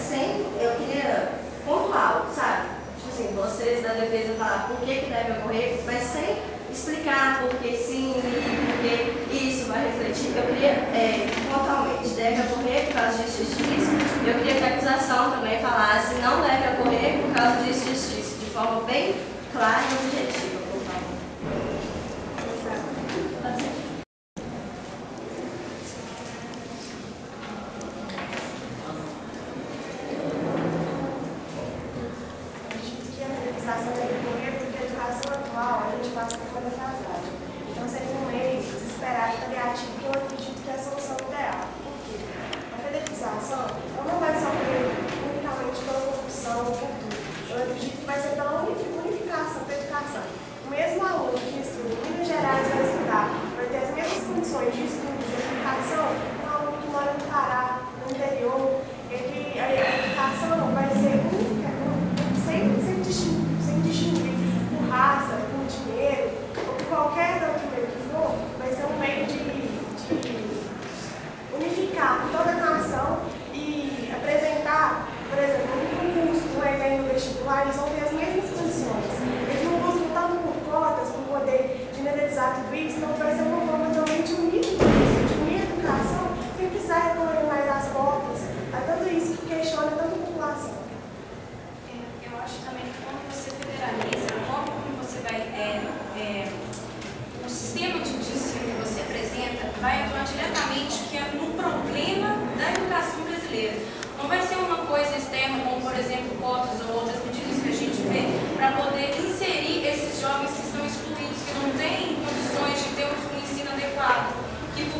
eu queria pontual, sabe? Tipo assim, vocês da defesa falar por que deve ocorrer, mas sem explicar por que sim e por que isso vai refletir. Eu queria, pontualmente, deve ocorrer por causa disso, eu queria que a acusação também falasse não deve ocorrer por causa disso, de forma bem clara e objetiva, por favor.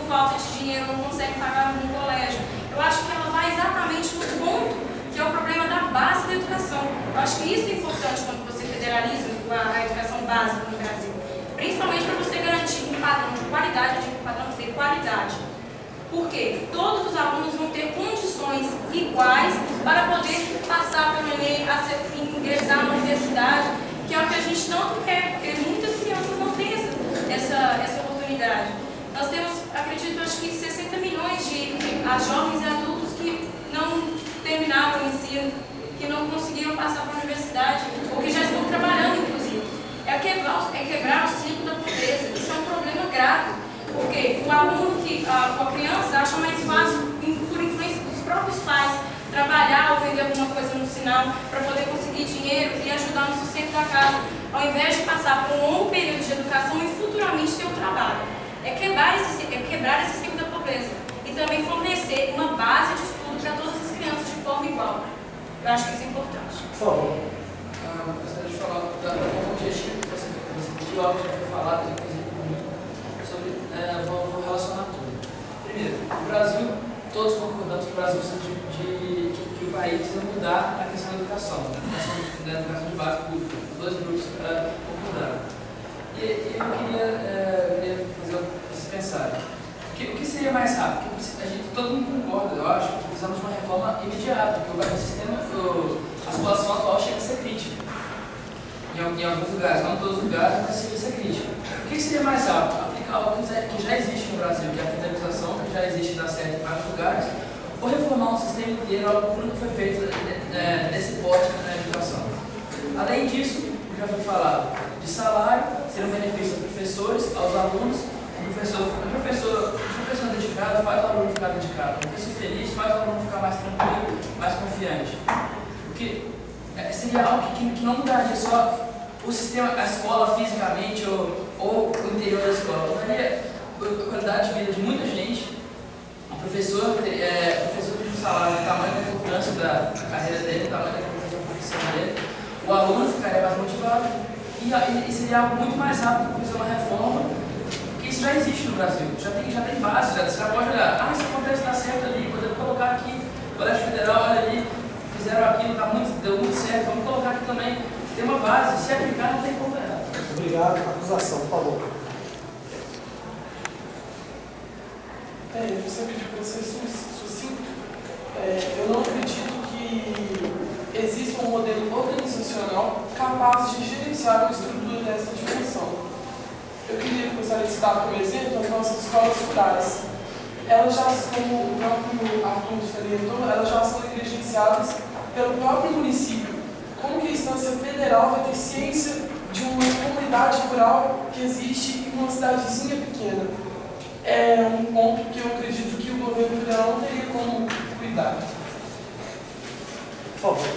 falta de dinheiro não consegue pagar no colégio. Eu acho que ela vai exatamente no ponto que é o problema da base da educação. Eu acho que isso é importante quando você federaliza a educação básica no Brasil. Principalmente para você garantir um padrão de qualidade, eu digo padrão de qualidade. Porque todos os alunos vão ter condições iguais para poder passar pelo Enem, ingressar na universidade, que é o que a gente tanto quer, porque muitas crianças não têm essa oportunidade. Nós temos, acredito, acho que 60 milhões de jovens e adultos que não terminaram o ensino, que não conseguiram passar para a universidade, ou que já estão trabalhando, inclusive. É quebrar o ciclo da pobreza. Isso é um problema grave. Porque o aluno, a criança, acha mais fácil, por influência dos próprios pais, trabalhar ou vender alguma coisa no sinal para poder conseguir dinheiro e ajudar no sustento da casa, ao invés de passar por um longo período de educação e futuramente ter um trabalho. É quebrar esse ciclo da pobreza e também fornecer uma base de estudo para todas as crianças de forma igual. Eu acho que isso é importante. Por favor. Eu gostaria de falar da forma objetiva que você pediu, algo que já foi falado, inclusive comigo, sobre, vou relacionar tudo. Primeiro, o Brasil, todos concordamos que o Brasil precisa que o país precisa mudar a questão da educação de base pública. Os dois grupos concordaram. E eu queria fazer vocês pensarem. O que seria mais rápido? Todo mundo concorda, eu acho, que precisamos de uma reforma imediata, porque o sistema, a situação atual chega a ser crítica. Em alguns lugares, não em todos os lugares, mas chega a ser crítica. O que seria mais rápido? Aplicar algo que já existe no Brasil, que é a federalização, que já existe na certa em vários lugares, ou reformar um sistema inteiro, algo que nunca foi feito nesse porte na educação. Além disso, já foi falado de salário, ser um benefício aos professores, aos alunos. O professor dedicado faz o aluno ficar dedicado. O professor feliz faz o aluno ficar mais tranquilo, mais confiante. Porque seria algo que não mudaria só o sistema, a escola fisicamente ou o interior da escola. Mudaria a qualidade de vida de muita gente. O professor teria um salário, o tamanho da importância da carreira dele, o tamanho da importância da profissão dele. O aluno ficaria mais motivado e seria algo muito mais rápido para fazer uma reforma. Isso já existe no Brasil, já tem base, você já pode olhar, isso acontece, está certo ali, podemos colocar aqui, o Colégio Federal, olha ali, fizeram aquilo, deu muito certo, vamos colocar aqui também, tem uma base, se aplicar não tem como errar. Obrigado, acusação, por favor. Eu sempre pedi para ser sucinto. Eu não acredito que exista um modelo organizacional capaz de gerenciar uma estrutura dessa dimensão. Eu gostaria de citar como exemplo as nossas escolas rurais. Elas já, como o próprio Arthur salientou, elas já são negligenciadas pelo próprio município. Como que a instância federal vai ter ciência de uma comunidade rural que existe em uma cidadezinha pequena? É um ponto que eu acredito que o governo federal não teria como cuidar. Por favor.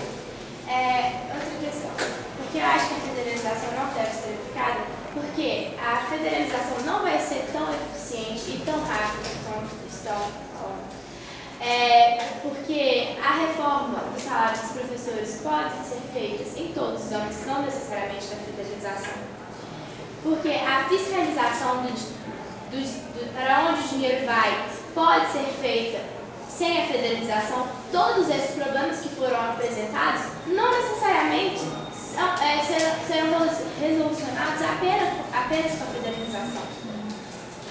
Outra questão. Porque eu acho que a federalização não deve ser aplicada, porque a federalização não vai ser tão eficiente e tão rápida quanto estão falando. Porque a reforma dos salários dos professores pode ser feita em todos os âmbitos, não necessariamente da federalização. Porque a fiscalização para onde o dinheiro vai pode ser feita sem a federalização. Todos esses problemas que foram apresentados não necessariamente serão resolucionados apenas com a federalização.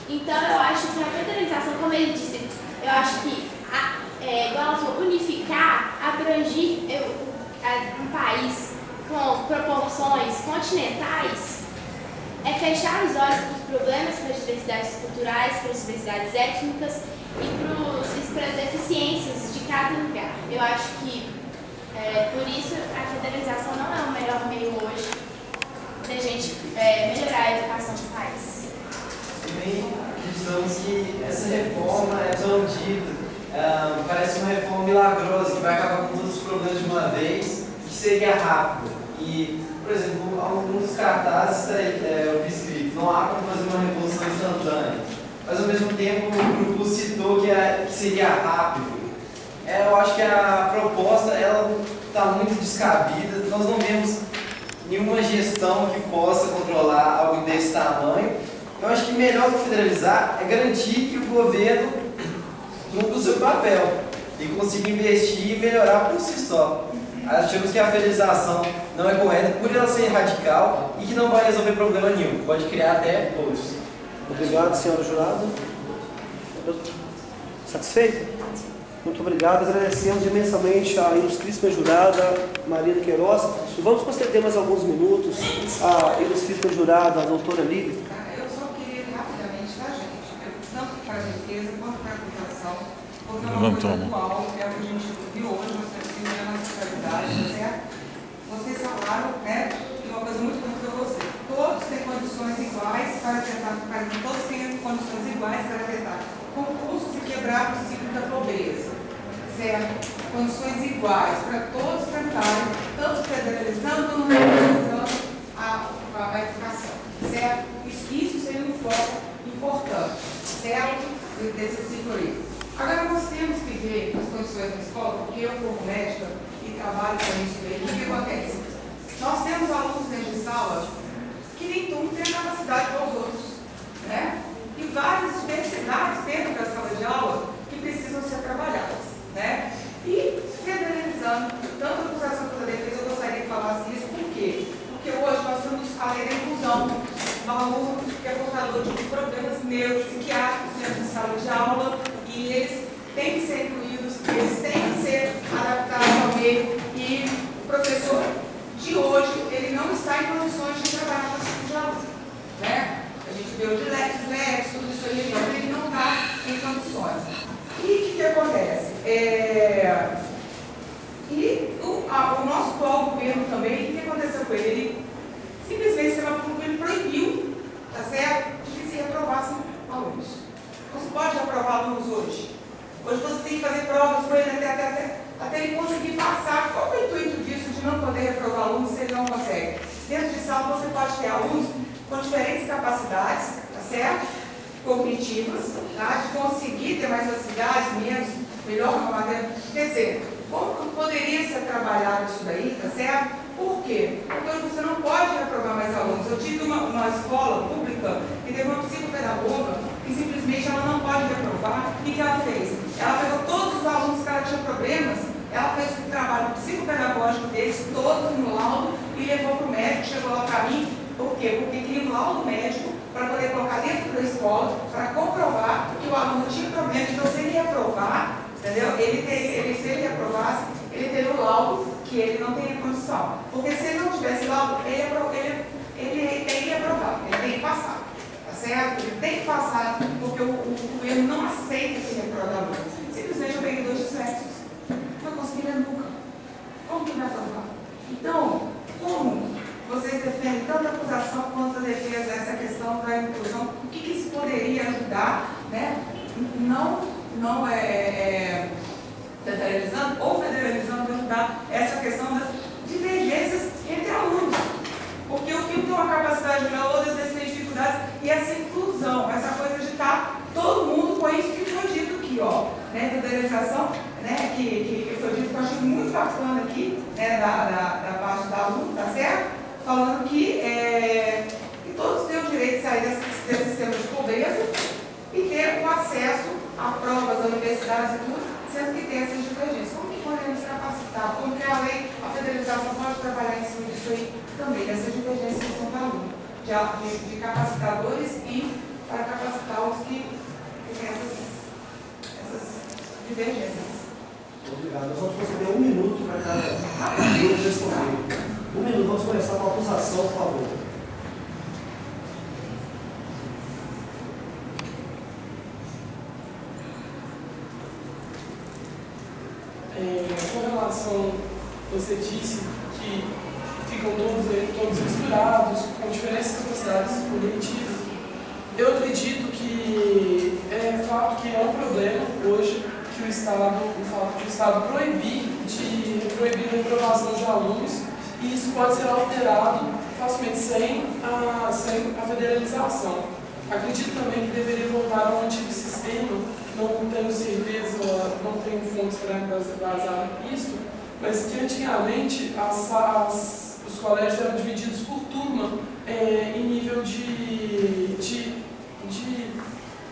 Então, eu acho que a federalização, como ele disse, eu acho que, igual ela falou, unificar, abrangir um país com proporções continentais, é fechar os olhos para os problemas, para as diversidades culturais, para as diversidades étnicas e para as deficiências de cada lugar. Eu acho que, por isso, a federalização não é o melhor meio hoje da gente melhorar a educação do país. Também acreditamos que essa reforma é tão dita, parece uma reforma milagrosa que vai acabar com todos os problemas de uma vez, que seria rápida. E, por exemplo, alguns dos cartazes eu vi escrito, não há como fazer uma revolução instantânea. Mas, ao mesmo tempo, o grupo citou que seria rápido. Eu acho que a proposta está muito descabida, nós não vemos nenhuma gestão que possa controlar algo desse tamanho Eu acho que melhor do que federalizar é garantir que o governo cumpra o seu papel e consiga investir e melhorar por si só. Achamos que a federalização não é correta por ela ser radical e que não vai resolver problema nenhum, pode criar até outros. Obrigado, senhora jurada. Satisfeito? Muito obrigado, agradecemos imensamente a ilustríssima jurada Marina Queiroz. E vamos conceder mais alguns minutos à ilustríssima jurada, a doutora Lília. Eu só queria rapidamente, tá, gente? Tanto para a defesa quanto para a acusação, porque é uma coisa atual, que é o que a gente viu hoje, você viu na fiscalidade, certo? Vocês falaram, né, de uma coisa muito importante para você. Todos têm condições iguais para tentar, todos têm condições iguais para tentar concursos e quebrar o ciclo da pobreza, certo? Condições iguais para todos tentarem, tanto federalizando como regionalizando a educação, certo? Isso seria um foco importante, certo? Desse ciclo aí. Agora, nós temos que ver as condições da escola, porque eu, como médica, e trabalho com isso aí, o que acontece? Nós temos alunos dentro de sala que nem tudo tem a capacidade para os outros, né? E várias diversidades dentro da sala de aula que precisam ser trabalhadas, né? E federalizando, tanto a acusação quanto a defesa, eu gostaria que falasse isso, por quê? Porque hoje nós temos a lei da inclusão, um aluno que é portador de problemas neuropsiquiátricos dentro de sala de aula, e eles têm que ser incluídos, eles têm que ser adaptados ao meio, e o professor de hoje, ele não está em condições de trabalhar com esse tipo de aluno, né? A gente vê o dilex, tudo isso aí, ele não está em condições. E o que acontece? O nosso atual governo também, o que aconteceu com ele? Ele simplesmente, ele proibiu, tá certo? Que se reprovassem alunos. Não se pode reprovar alunos hoje. Hoje você tem que fazer provas com ele até ele conseguir passar. Qual é o intuito disso, de não poder reprovar alunos se ele não consegue? Dentro de sala você pode ter alunos com diferentes capacidades, tá certo? Cognitivas, tá? De conseguir ter mais facilidades, melhor na matéria. Quer dizer, como poderia ser trabalhado isso daí, tá certo? Por quê? Porque hoje você não pode reprovar mais alunos. Eu tive uma escola pública que teve uma psicopedagoga que simplesmente ela não pode reprovar. O que ela fez? Ela pegou todos os alunos que ela tinha problemas, ela fez o trabalho psicopedagógico deles, todos no laudo, e levou para o médico, chegou lá para mim. Por quê? Porque queria um laudo médico para poder colocar dentro da escola, para comprovar que o aluno tinha problema. Então, se ele reprovar, entendeu? Se ele reprovasse, ele teria o laudo que ele não teria condição. Porque se ele não tivesse laudo, ele teria aprovado, ele tem que passar. Tá certo? Ele tem que passar, porque o governo não aceita que ele reprove aluno. Simplesmente eu peguei 2 dislexos. Não consegui ler nunca. Como que vai aprovar? Então, como vocês defendem tanto a acusação quanto a defesa essa questão da inclusão? O que isso poderia ajudar, né? Não federalizando ou federalizando ajudar essa questão das divergências entre alunos. Porque o que tem uma capacidade melhor, outras vezes tem dificuldades, e essa inclusão, essa coisa de estar todo mundo com isso que foi dito aqui, ó, né? Federalização, né? Que foi dito que eu achei muito bacana aqui, né? Da parte da aluno, tá certo? Falando que todos têm o direito de sair desse sistema de pobreza e ter o acesso a provas, a universidades e tudo, sendo que tem essas divergências. Como que podemos capacitar? Como que a lei, a federalização pode trabalhar em cima disso aí também, dessas divergências que são da aluno, de capacitadores e para capacitar os que têm essas divergências. Obrigado. Nós vamos conceder 1 minuto para cada grupo responder. 1 minuto, vamos começar com a acusação, por favor. Com relação, você disse que ficam todos misturados, com diferentes capacidades cognitivas. Eu acredito que é fato que é um problema hoje que o Estado proibir a reprovação de alunos, e isso pode ser alterado facilmente sem a federalização. Acredito também que deveria voltar ao antigo sistema, não tenho certeza, não tenho fontes para embasar isso, mas que antigamente os colégios eram divididos por turma em nível de de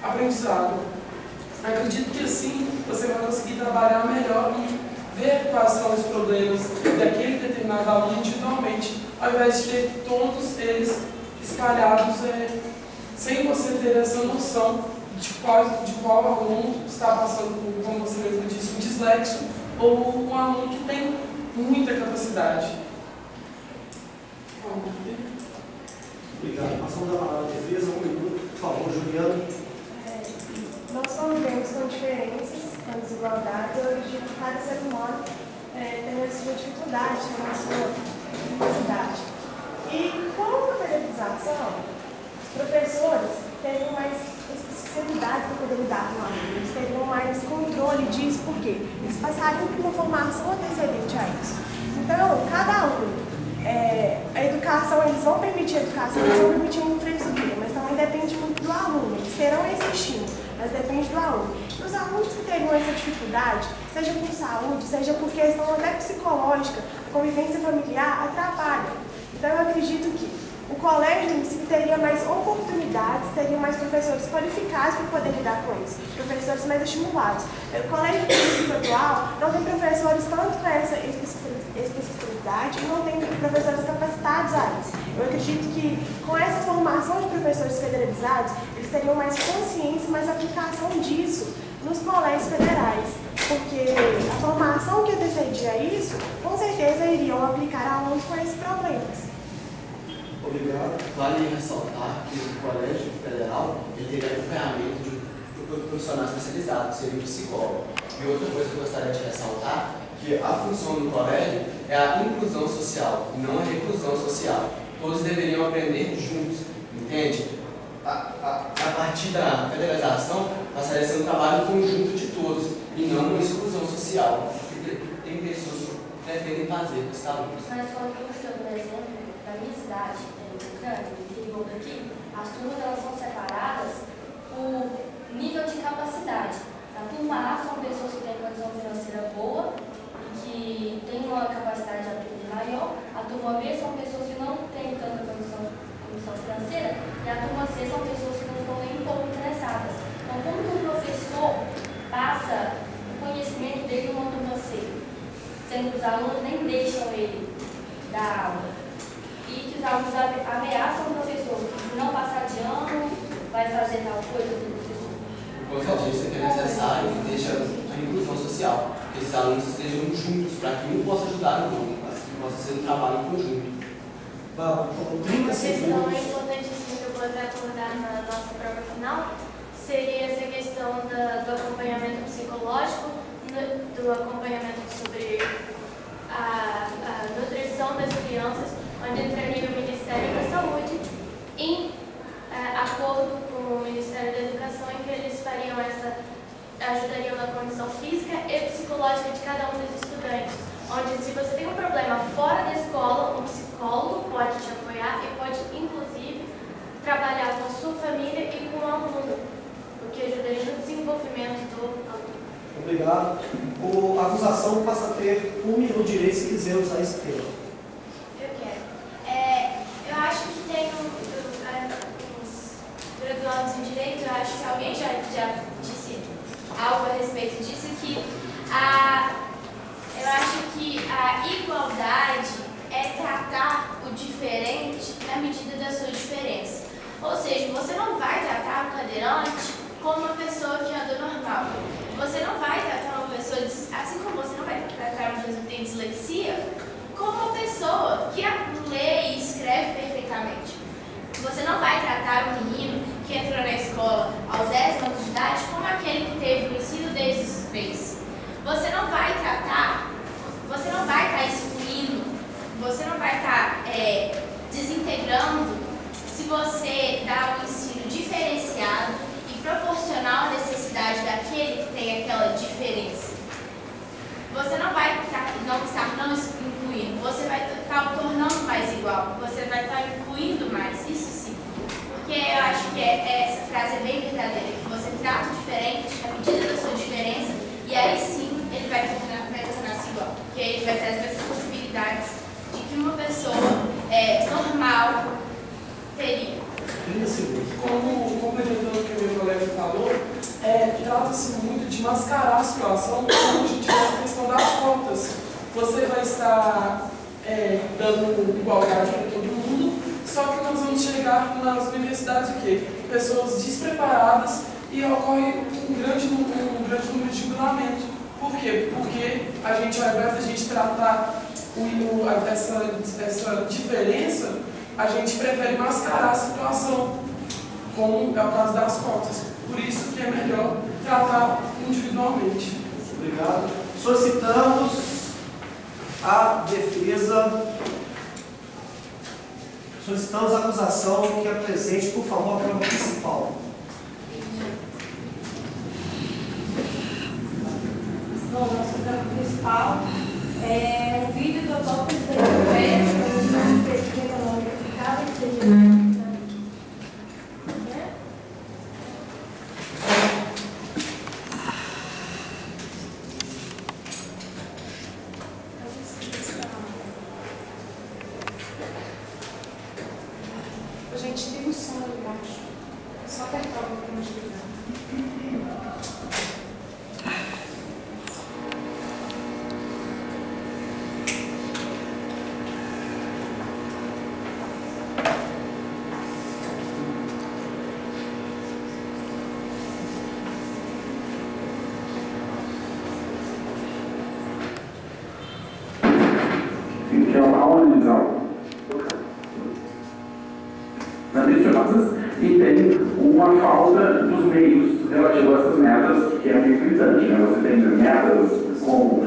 aprendizado. Acredito que assim você vai conseguir trabalhar melhor e ver quais são os problemas daquele determinado aluno individualmente, ao invés de ter todos eles espalhados sem você ter essa noção de qual aluno está passando por, como você mesmo disse, um dislexo ou um aluno que tem muita capacidade. Obrigado. Passamos da palavra de defesa, 1 minuto. Por favor, Juliano. Nós convivemos com diferenças, com desigualdades, eu acredito que cada ser humano tem a sua dificuldade, tem a sua capacidade. E com a federalização, os professores teriam mais especificidade para poder lidar com alunos, eles teriam mais controle disso, porque eles passariam por uma formação antecedente a isso. Então, cada aluno, a educação, eles vão permitir a educação, eles vão permitir uma infraestrutura, mas também depende muito do aluno, eles terão esse estímulo, mas depende do aluno. E os alunos que teriam essa dificuldade, seja por saúde, seja por questão até psicológica, convivência familiar, atrapalha. Então, eu acredito que o colégio em si teria mais oportunidades, teria mais professores qualificados para poder lidar com isso, professores mais estimulados. O colégio público atual não tem professores tanto com essa especificidade e não tem professores capacitados a isso. Eu acredito que com essa formação de professores federalizados, eles teriam mais consciência e mais aplicação disso nos colégios federais, porque a formação que antecedia isso, com certeza iriam aplicar a alunos com esses problemas. Obrigado. Vale ressaltar que o Colégio Federal ele teria acompanhamento de profissional especializado, que seria um psicólogo. E outra coisa que eu gostaria de ressaltar que a função do colégio é a inclusão social, não a reclusão social. Todos deveriam aprender juntos, entende? A partir da federalização, passaria a ser um trabalho conjunto de todos e não uma exclusão social. Tem pessoas que pretendem fazer com esses alunos. Mas quando eu estou, por exemplo, da minha cidade, no interior daqui, as turmas elas são separadas por nível de capacidade. A turma A são pessoas que têm condição financeira boa e que têm uma capacidade de aprender maior. A turma B são pessoas que não têm tanta condição financeira. E a turma C são pessoas que não estão nem um pouco interessadas. Então, como que o professor passa o conhecimento dele numa turma C, sendo que os alunos nem deixam ele dar aula? E que os alunos ameaçam o professor, que se não passar de ano, vai fazer tal coisa do professor. Por causa disso, é que é necessário que deixe a inclusão social, que esses alunos estejam juntos, para que um possa ajudar o outro, para que possa ser um trabalho em conjunto. Uma questão importantíssima que eu vou até acordar na nossa prova final seria essa questão do acompanhamento psicológico, do acompanhamento sobre a nutrição das crianças, onde entraria o Ministério da Saúde em acordo com o Ministério da Educação, em que eles fariam ajudariam na condição física e psicológica de cada um dos estudantes. Onde, se você tem um problema fora da escola, um psicólogo pode te apoiar e pode, inclusive, trabalhar com a sua família e com o aluno, o que ajudaria no desenvolvimento do aluno. Obrigado. A acusação passa a ter 1 minuto de direito se quiser usar esse tema. Eu quero. Eu acho que tem uns graduados em Direito, eu acho que alguém já disse algo a respeito disso, que eu acho que a igualdade é tratar o diferente na medida da sua diferença. Ou seja, você não vai tratar o cadeirante como uma pessoa que anda normal. Você não vai tratar uma pessoa, assim como você não vai tratar uma pessoa que tem dislexia, como uma pessoa que lê e escreve perfeitamente. Você não vai tratar um menino que entrou na escola aos 10 anos de idade como aquele que teve o ensino desde os 3. Você não vai estar excluindo, você não vai estar desintegrando se você dá um ensino diferenciado e proporcional à necessidade daquele que tem aquela diferença. Você não vai estar não incluindo, você vai estar o tornando mais igual, você vai estar incluindo mais, isso sim. Porque eu acho que essa frase é bem verdadeira, que você trata o diferente à medida da sua diferença e aí sim ele vai tornar-se igual. Porque ele vai trazer essas possibilidades de que uma pessoa normal teria. Como complementando como a gente vê a questão das cotas. Você vai estar dando igualdade para todo mundo, só que nós vamos chegar nas universidades o quê? Pessoas despreparadas e ocorre um grande número de julgamento. Por quê? Porque a gente, ao invés de a gente tratar essa diferença, a gente prefere mascarar a situação, como é o caso das cotas. Por isso que é melhor tratar individualmente. Obrigado. Solicitamos a defesa, solicitamos a acusação que apresente, por favor, a prova principal. Bom, nossa prova principal é um vídeo do atual presidente do prédio, de pesquisa econômica aplicada e de Gente, tem um som ali embaixo. É só apertar o botão de ligar. Que é uma analisar e tem uma falta dos meios relativos a essas metas, que é muito gritante, né? Você tem metas como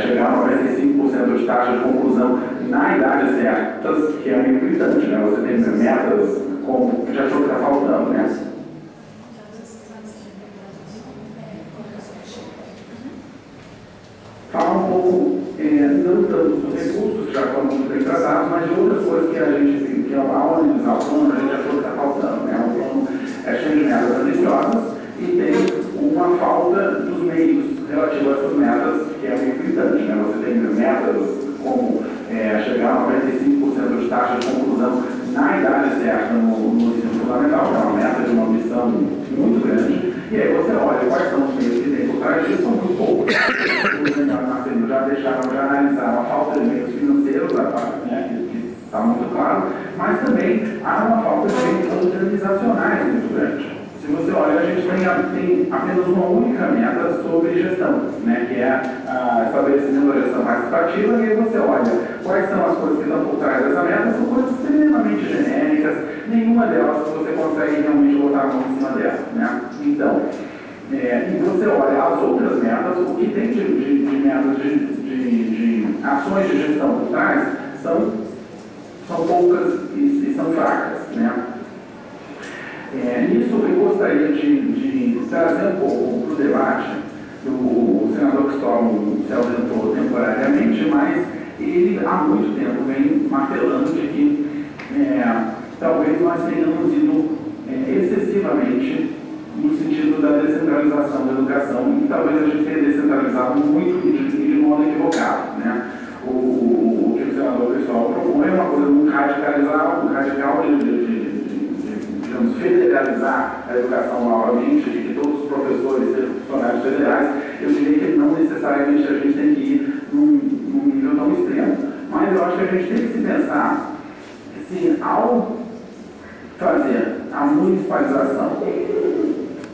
chegar a 95% de taxa de conclusão na idade certas, que é muito gritante, né? Você tem metas como já achou que está faltando, né? Fala um pouco, não tanto dos recursos, que já foram muito bem tratados, mas de outras coisas que a gente tem, que ao analisar o plano, a gente achou que está faltando, né? O plano é cheio de metas ambiciosas e tem uma falta dos meios relativos a essas metas, que é muito gritante, né? Você tem metas como chegar a 95% de taxa de conclusão na idade certa no ensino fundamental, que é uma meta de uma ambição muito grande, e aí você olha quais são os meios que tem por trás disso, são muito poucos. Os melhores nascendo já deixaram de analisar a falta de meios financeiros, né, que está muito claro, mas também há uma falta de meios organizacionais muito grande. Se você olha, a gente tem apenas uma única meta sobre gestão, né, que é estabelecimento da gestão participativa, e aí você olha quais são as coisas que estão por trás dessa meta, são coisas extremamente genéricas, nenhuma delas você consegue realmente botar a mão em cima dela, né? Então, e você olha as outras metas, o que tem de metas de ações de gestão por trás são poucas e são fracas, né? Nisso eu gostaria de trazer um pouco para o debate. O senador Cristóvão se ausentou temporariamente, mas ele há muito tempo vem martelando de que talvez nós tenhamos ido excessivamente no sentido da descentralização da educação, e talvez a gente tenha descentralizado muito e de modo equivocado, né? O que o senador Cristóvão propõe é uma coisa muito radical digamos, federalizar a educação novamente, de que todos os professores sejam funcionários federais. Eu diria que não necessariamente a gente tem que ir num nível tão extremo, mas eu acho que a gente tem que se pensar que se ao fazer a municipalização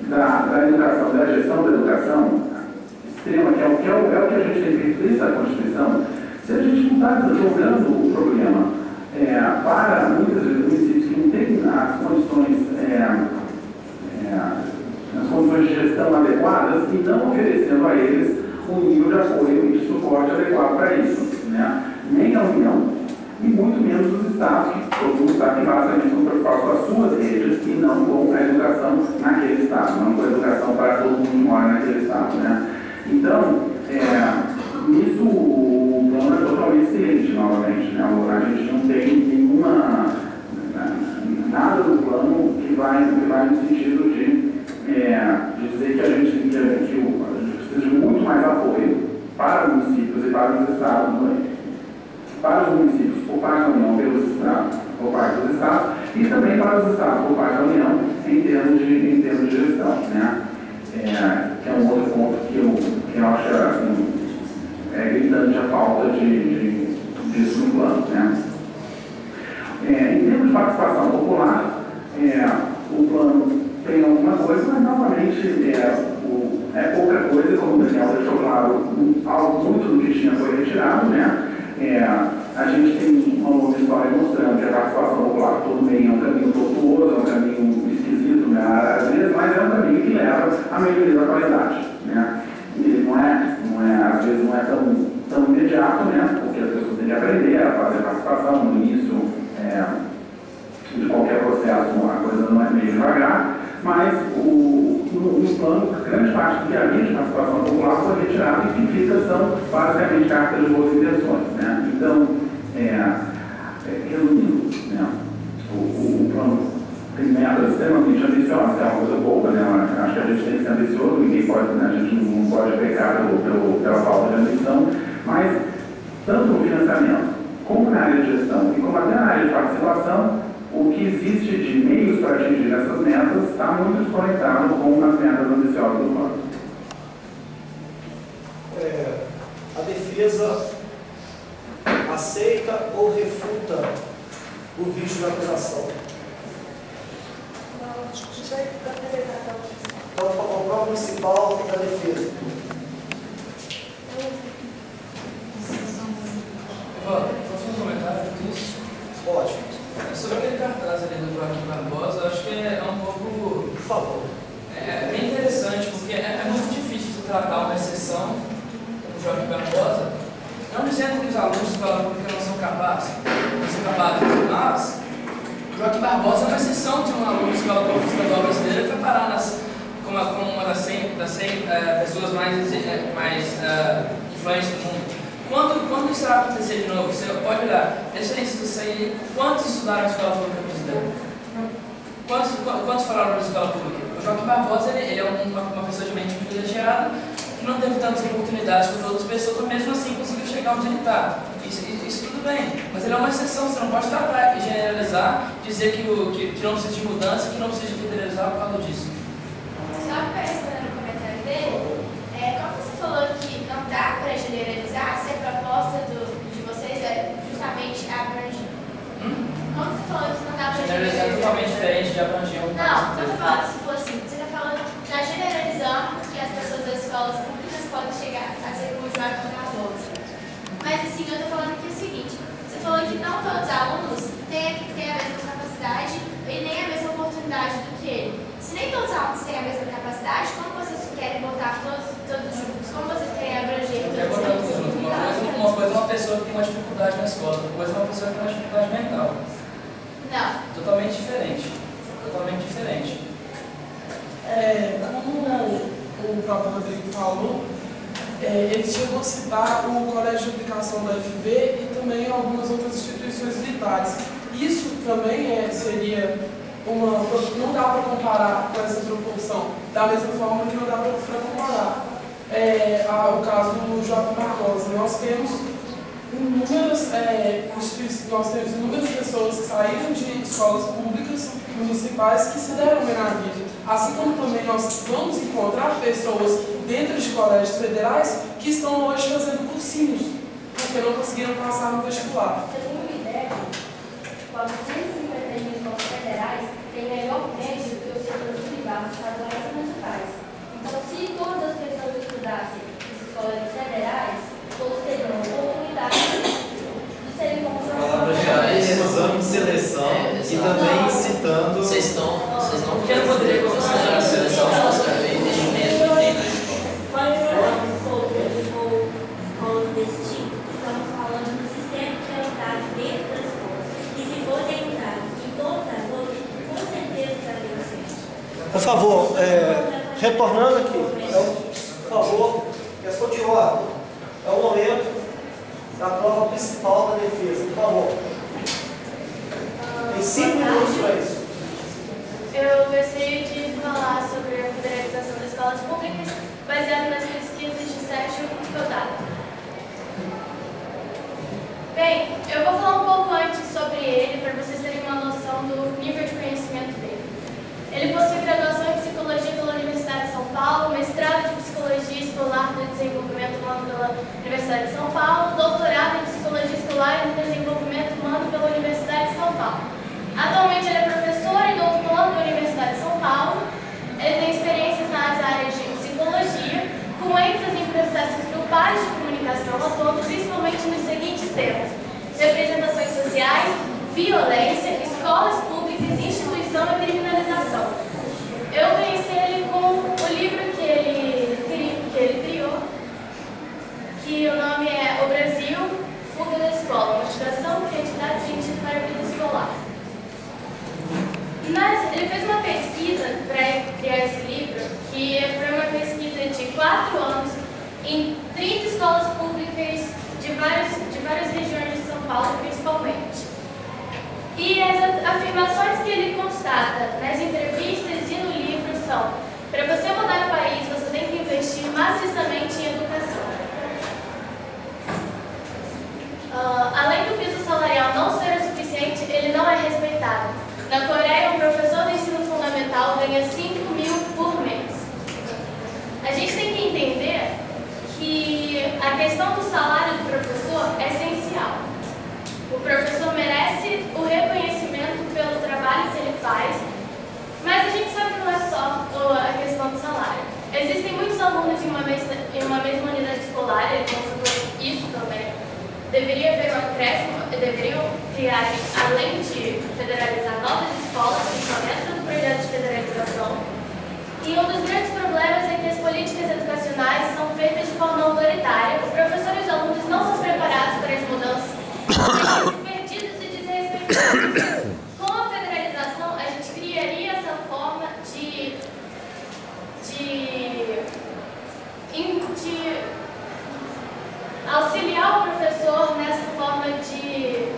da educação, da gestão da educação extrema, que é o que a gente tem feito desde a Constituição, se a gente não está jogando o problema para muitas vezes municípios que não têm as condições de gestão adequadas e não oferecendo a eles um nível de apoio e de suporte adequado para isso, né? Nem a União e muito menos os estados, que todo mundo sabe que basicamente estão preocupados com as suas redes e não com a educação naquele estado, não com a educação para todo mundo que mora naquele estado, né? Então, nisso o plano é totalmente ciente, novamente, né? A gente não tem nada do plano que vai no sentido de dizer que a gente precisa de muito mais apoio para os municípios e para os estados, para os municípios por parte da União, pelos estados, por parte dos estados, e também para os estados por parte da União em termos de gestão, né? Que é um outro ponto que que eu acho assim, gritante a falta disso no plano, né? Em termos de participação popular, o plano tem alguma coisa, mas novamente é pouca coisa, como o Daniel deixou claro, algo muito do que tinha foi retirado, né? A gente tem uma longa história mostrando que a participação popular todo meio é um caminho tortuoso, é um caminho esquisito, né? Às vezes, mas é um caminho que leva à melhoria da qualidade, né? E às vezes não é tão imediato, né? Porque as pessoas têm que aprender a fazer participação no início de qualquer processo, a coisa não é meio devagar, mas no plano, grande parte do que havia de participação popular foi retirado e que fica são basicamente cartas de boas intenções, né? Então, resumindo, né? O plano tem metas extremamente ambiciosas, que é uma coisa boa, né? Acho que a gente tem que ser ambicioso, ninguém pode, né? A gente não pode pecar pela falta de ambição, mas tanto no financiamento, como na área de gestão e como até na área de participação, o que existe de meios para atingir essas metas está muito desconectado com as metas ambiciosas do plano. A defesa aceita ou refuta o vício da acusação? Então, o prova principal da defesa. Posso fazer um comentário sobre isso? Pode. Sobre aquele cartaz ali do Joaquim Barbosa, eu acho que é um pouco... Por favor. É bem interessante, porque é muito difícil de tratar uma exceção do Joaquim Barbosa, não dizendo que os alunos de escola pública não são capazes, mas o Joaquim Barbosa é uma exceção de um aluno de escola pública estadual brasileira que foi parar como uma das 100 pessoas mais influentes do mundo. Quando isso vai acontecer de novo? Você pode olhar, deixa isso aí, quantos estudaram na escola pública brasileira? Quantos falaram na escola pública? O Joaquim Barbosa ele é uma pessoa de mente privilegiada, que não teve tantas oportunidades quanto outras pessoas, mas mesmo assim conseguiu chegar onde ele está. Isso tudo bem, mas ele é uma exceção, você não pode tratar e generalizar, dizer que não precisa de mudança, que não precisa de federalizar por causa disso. Só para responder no comentário dele, como você falou que não dá para generalizar, se a proposta de vocês é justamente abranger. Como você falou que não dá para generalizar é totalmente diferente de abranger um Não, não estou falando se for assim. Você está falando que está generalizando que as pessoas das escolas públicas podem chegar a ser como o Joaquim Barbosa. Mas assim, eu estou falando aqui o seguinte, você falou que não todos os alunos têm a mesma capacidade e nem a mesma oportunidade do que ele. Se nem todos os alunos têm a mesma capacidade, como vocês querem botar todos juntos? Como vocês querem abranger todos juntos? Uma coisa é uma pessoa que tem uma dificuldade na escola, outra coisa é uma pessoa que tem uma dificuldade mental. Não. Totalmente diferente. Totalmente diferente. Como o próprio Rodrigo falou, eles chegou a citar o Colégio de Aplicação da UFV e também algumas outras instituições militares. Isso também seria não dá para comparar com essa proporção, da mesma forma que não dá para comparar o caso do Joaquim Barbosa. Nós temos inúmeras pessoas que saíram de escolas públicas municipais que se deram bem na vida. Assim como também nós vamos encontrar pessoas dentro de colégios federais que estão hoje fazendo cursinhos, porque não conseguiram passar no vestibular. Segundo o IDEB, 451 escolas federais têm melhor média do que os setores privados, estaduais e municipais. Então, se todas as pessoas estudassem nas escolas federais, todos teriam oportunidade de serem bons jogadores. Exame de seleção e também citando... Vocês não poderiam considerar a seleção de nossa vez desde mesmo Quando falamos sobre escolas desse tipo, estamos falando do sistema que é usado dentro das escolas. E se forem usados em todas as outras, com certeza estaremos certos. Por favor, retornando aqui, por favor, questão de ordem. É o momento da prova principal da defesa, por favor. Tem 5 minutos para isso. Eu gostaria de falar sobre a federalização das escolas públicas, baseado nas pesquisas de Sérgio Godard. Bem, eu vou falar um pouco antes sobre ele, para vocês terem uma noção do nível de conhecimento dele. Ele possui graduação em Psicologia pela Universidade de São Paulo, mestrado de Psicologia escolar no desenvolvimento humano pela Universidade de São Paulo, doutorado em psicologia escolar e no desenvolvimento humano pela Universidade de São Paulo. Atualmente ele é professor e doutor da Universidade de São Paulo. Ele tem experiências nas áreas de psicologia, com ênfase em processos grupais de comunicação, atuando principalmente nos seguintes temas: representações sociais, violência, escolas públicas, instituição e criminalização. Eu conheci ele com o livro que ele criou, que o nome é O Brasil, Fuga da Escola, Motivação, Criatividade e Sentido para a Vida Escolar. Mas ele fez uma pesquisa para criar esse livro, que foi uma pesquisa de 4 anos em 30 escolas públicas de várias regiões de São Paulo, principalmente. E as afirmações que ele constata nas entrevistas e no livro são: para você mudar o país, você tem que investir maciçamente em educação. Além do piso salarial não ser o suficiente, ele não é respeitado. Na Coreia, um professor do ensino fundamental ganha 5 mil por mês. A gente tem que entender que a questão do salário do professor é essencial. O professor merece o reconhecimento pelo trabalho que ele faz, mas a gente sabe que não é só a questão do salário. Existem muitos alunos em uma mesma unidade escolar, ele constatou isso também. Deveria haver um acréscimo, deveriam criar, além de federalizar novas escolas, que estão dentro do projeto de federalização. E um dos grandes problemas é que as políticas educacionais são feitas de forma autoritária. Os professores e os alunos não são preparados para as mudanças, perdidos e desrespeitados. Com a federalização, a gente criaria essa forma de auxiliar o professor nessa forma de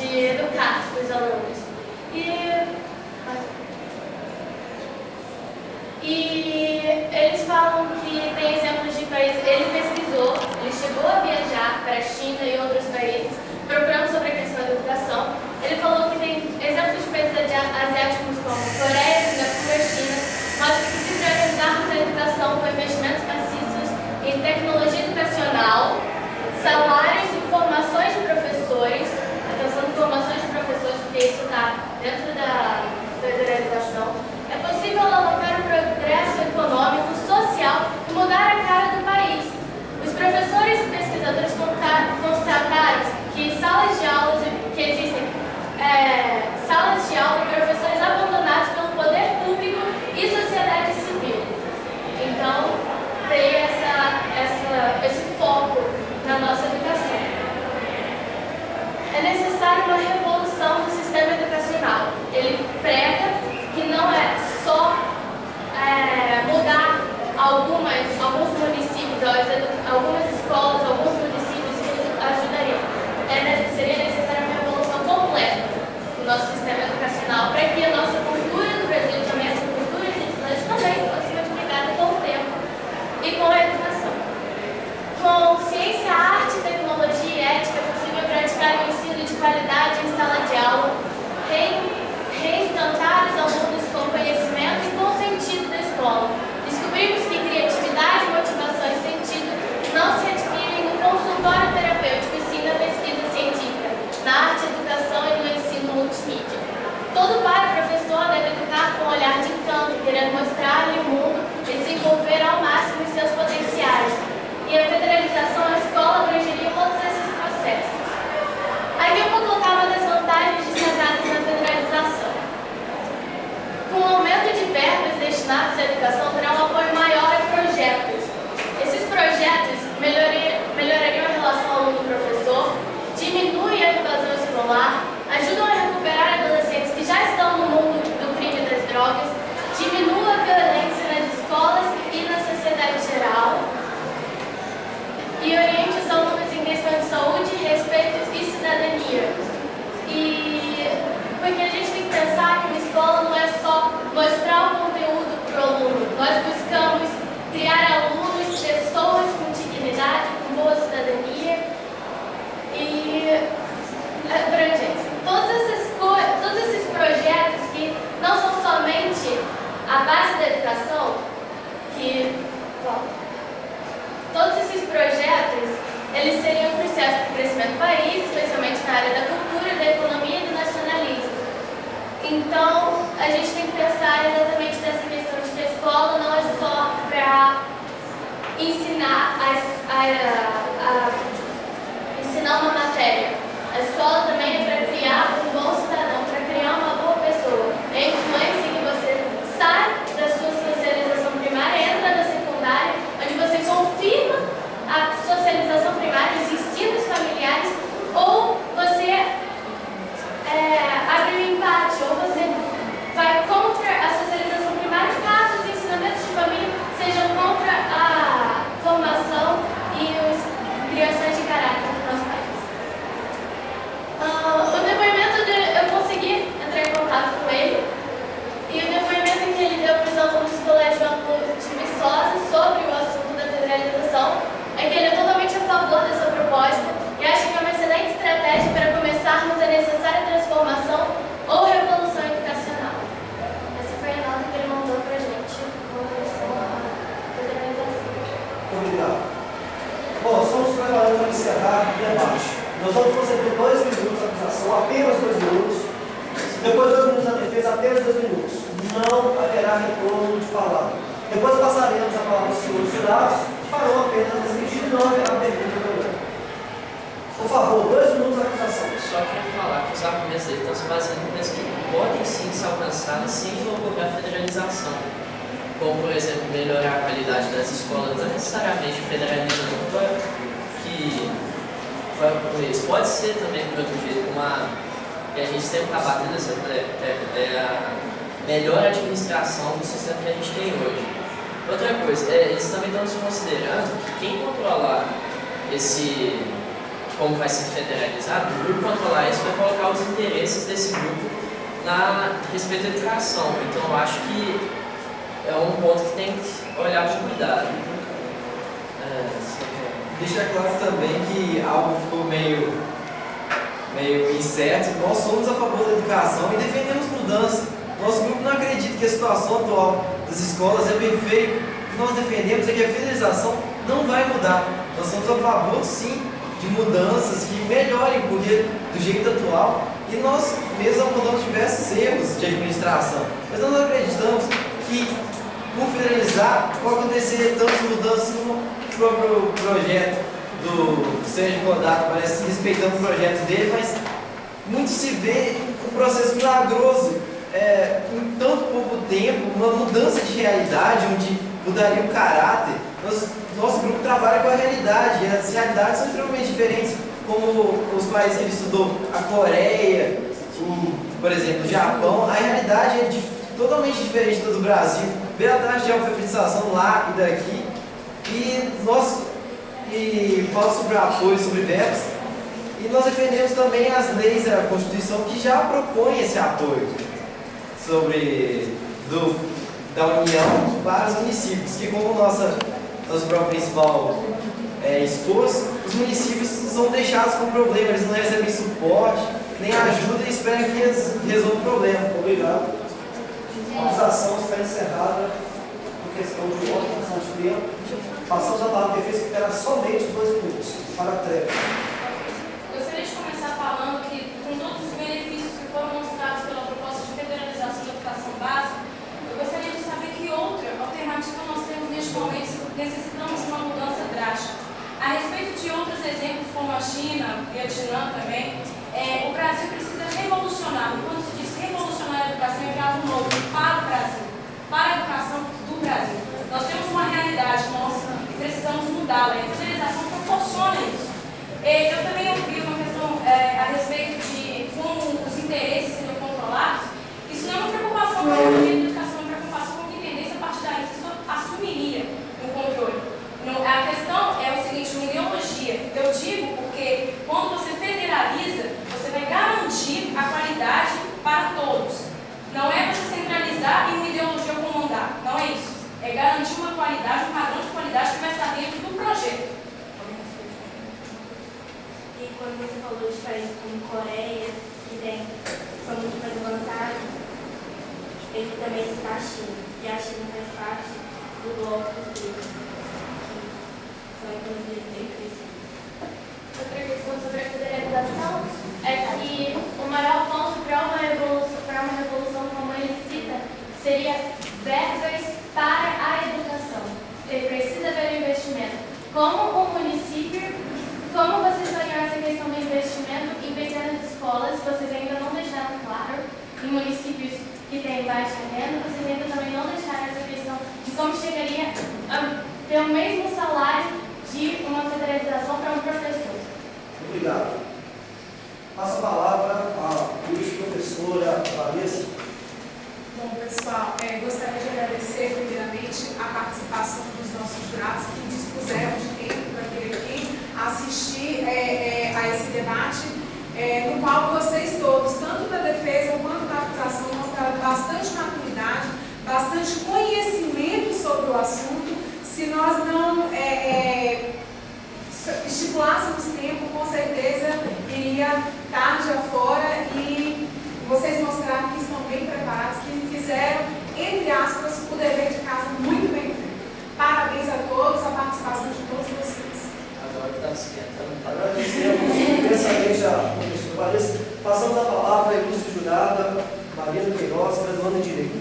educar os alunos. E eles falam que tem exemplos de países. Ele pesquisou, ele chegou a viajar para a China e outros países procurando sobre a questão da educação. Ele falou que tem exemplos de países asiáticos como Coreia, Singapura e China, mostra que se priorizarmos a educação com investimentos maciços em tecnologia educacional, salários e formações de professores, atenção de formações de professores, porque isso está dentro da federalização, é possível alavancar o progresso econômico, social e mudar a cara do país. Os professores e pesquisadores constataram que salas de aula que existem salas de aula e professores abandonados pelo poder público e sociedade civil. Então, tem esse foco na nossa educação. É necessária uma revolução do sistema educacional. Ele prega que não é só mudar alguns municípios, algumas escolas, alguns municípios que ajudariam. Seria necessária uma revolução completa do nosso sistema educacional para que a nossa cultura do Brasil, também essa cultura de estudante, também fosse modificada com o tempo e com a educação. Com ciência, arte, tecnologia e ética, é possível praticar o ensino de qualidade em sala de aula, reencantar os alunos com conhecimento e com o sentido da escola. Descobrimos que criatividade, motivação e sentido não se adquirem no consultório terapêutico, e sim na pesquisa científica, na arte, educação e no ensino multimídia. Todo pai, professor escola. Todos esses projetos, eles seriam cruciais para o crescimento do país, especialmente na área da cultura, da economia e do nacionalismo. Então, a gente tem que pensar exatamente nessa questão de que a escola não é só para ensinar ensinar uma matéria. A escola também é para criar um bom cidadão, para criar uma boa pessoa. É a influência que você sai da sua socialização primária, entra na secundária, onde você confirma a socialização primária, os ensinos familiares, ou você abre um empate, ou você vai contra a socialização primária, caso os ensinamentos de família sejam contra a formação e as criações de caráter do nosso país. O depoimento eu consegui entrar em contato com ele, e o depoimento em que ele deu para os alunos do Colégio de Viçosa sobre o assunto da federalização é que ele é totalmente a favor dessa proposta e acha que é uma excelente estratégia para começarmos a necessária transformação ou revolução educacional. Essa foi a nota que ele mandou para a gente com relação à federalização. Obrigado. Bom, estamos preparando para encerrar o debate. Nós vamos conceder 2 minutos à acusação, apenas 2 minutos. Depois 2 minutos à defesa, apenas 2 minutos. Não haverá retorno de palavra. Depois passaremos a palavra aos senhores jurados, que farão apenas esse pedido e não haverá pergunta do programa. Por favor, 2 minutos à acusação. Só quero falar que os argumentos dele estão se baseando em coisas que podem sim ser alcançadas sem ocorrer a federalização. Como, por exemplo, melhorar a qualidade das escolas, não necessariamente federalizando que pode ser também protegido com que a gente sempre está batendo essa a melhor administração do sistema que a gente tem hoje. Outra coisa, eles também estão desconsiderando que quem controlar como vai ser federalizado, o grupo controlar isso vai colocar os interesses desse grupo a respeito da educação. Então eu acho que é um ponto que tem que olhar com cuidado. Deixa claro também que algo ficou meio incerto. Nós somos a favor da educação e defendemos mudança. Nosso grupo não acredita que a situação atual das escolas é perfeita. O que nós defendemos é que a federalização não vai mudar. Nós somos a favor, sim, de mudanças que melhorem, porque do jeito atual, e nós mesmos apontamos diversos erros de administração. Mas nós não acreditamos que, por federalizar, vai acontecer tantas mudanças no próprio projeto do Sérgio Kodato, parece respeitando o projeto dele, mas muito se vê um processo milagroso, em tanto pouco tempo, uma mudança de realidade, onde mudaria o caráter. Nosso grupo trabalha com a realidade, e as realidades são extremamente diferentes, como os países que ele estudou, a Coreia, por exemplo, o Japão. A realidade é totalmente diferente do Brasil, vê a taxa de alfabetização lá e daqui, e fala sobre apoio, sobre verbos, e nós defendemos também as leis da Constituição que já propõem esse apoio da União para os municípios, que como nosso próprio principal esposo, os municípios são deixados com problema, eles não recebem suporte, nem ajuda e esperam que eles resolvam o problema. Obrigado. A acusação está encerrada por questão de outra de tempo. Passamos a palavra de defesa que terá somente 2 minutos para a treva. Gostaria de começar falando que, com todos os benefícios que foram mostrados pela proposta de federalização da educação básica, eu gostaria de saber que outra alternativa nós temos neste momento se necessitamos de uma mudança drástica. A respeito de outros exemplos, como a China, Vietnã também, o Brasil precisa revolucionar. E quando se diz revolucionar a educação, é algo novo para o Brasil, para a educação do Brasil. Nós temos uma realidade nossa e precisamos mudá-la. A federalização proporciona isso. Eu também ouvi uma questão a respeito de como os interesses seriam controlados. Isso não é uma preocupação com a educação, é uma preocupação com que a tendência partidarista assumiria o controle. A questão é o seguinte, uma ideologia. Eu digo porque quando você federaliza, você vai garantir a qualidade para todos. Não é você centralizar e uma ideologia comandar. Não é isso. É garantir uma qualidade, um padrão de qualidade que vai estar dentro do projeto. E quando você falou de países como Coreia, que são muito mais avançados, ele também cita a China. E a China faz parte do bloco dos BRICS. como vocês variam essa questão do investimento em pequenas escolas? Vocês ainda não deixaram claro, em municípios que têm baixa renda, vocês ainda também não deixaram essa questão de como chegaria a ter o mesmo salário de uma federalização para um professor. Obrigado. Passo a palavra à professora Vanessa. Bom, pessoal, gostaria de agradecer primeiramente a participação dos nossos jurados que dispuseram de tempo para vir aqui assistir a esse debate, no qual vocês todos, tanto da defesa quanto da acusação, mostraram bastante maturidade, bastante conhecimento sobre o assunto. Se nós não estipulássemos tempo, com certeza iria tarde afora, e vocês mostraram que estão bem preparados, que fizeram, entre aspas, o dever de casa muito bem feito. Parabéns a todos, a participação de todos vocês. Agora está se tentando. Agradecemos imensamente a professora Vanessa. Passamos a palavra à ilustre jurada Maria Queiroz, graduanda em Direito.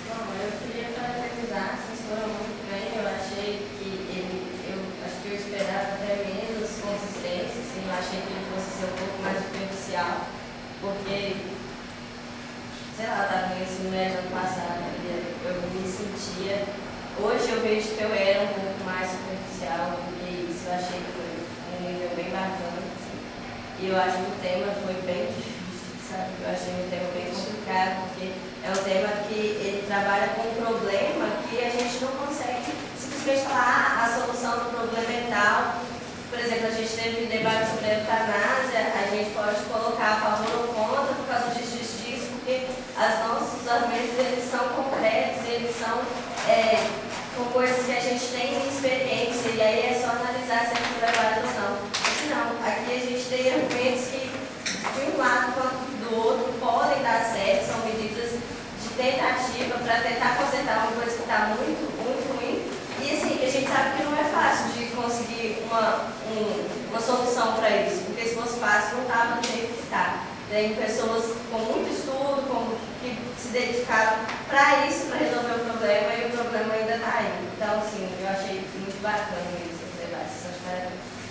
Bom, eu queria parabenizar, vocês foram muito bem. Eu achei que eu esperava até menos consistência, assim, eu achei que ele fosse ser um pouco mais superficial, porque, sei lá, eu estava no ensino médio ano passado, eu me sentia. Hoje eu vejo que eu era um pouco mais superficial do que isso. Eu achei que foi um nível bem bacana, assim. E eu acho que o tema foi bem difícil, sabe? Eu achei um tema bem complicado, porque é um tema que ele trabalha com um problema que a gente não consegue simplesmente falar a solução do problema é tal. Por exemplo, a gente teve debate sobre a eutanásia, a gente pode colocar a favor ou contra por causa disso, porque os nossos argumentos eles são concretos, eles são com coisas que a gente tem experiência, e aí é só analisar se aquilo é válido ou não. Não, aqui a gente tem argumentos que, de um lado quanto do outro, podem dar certo, são medidas de tentativa para tentar consertar uma coisa que está muito, muito ruim. E assim, a gente sabe que não é fácil de conseguir uma solução para isso, porque se fosse fácil não estava do jeito que está. Tem pessoas com muito estudo, que se dedicaram para isso, para resolver o problema, e o problema ainda está aí. Então, assim, eu achei muito bacana isso, esse debate.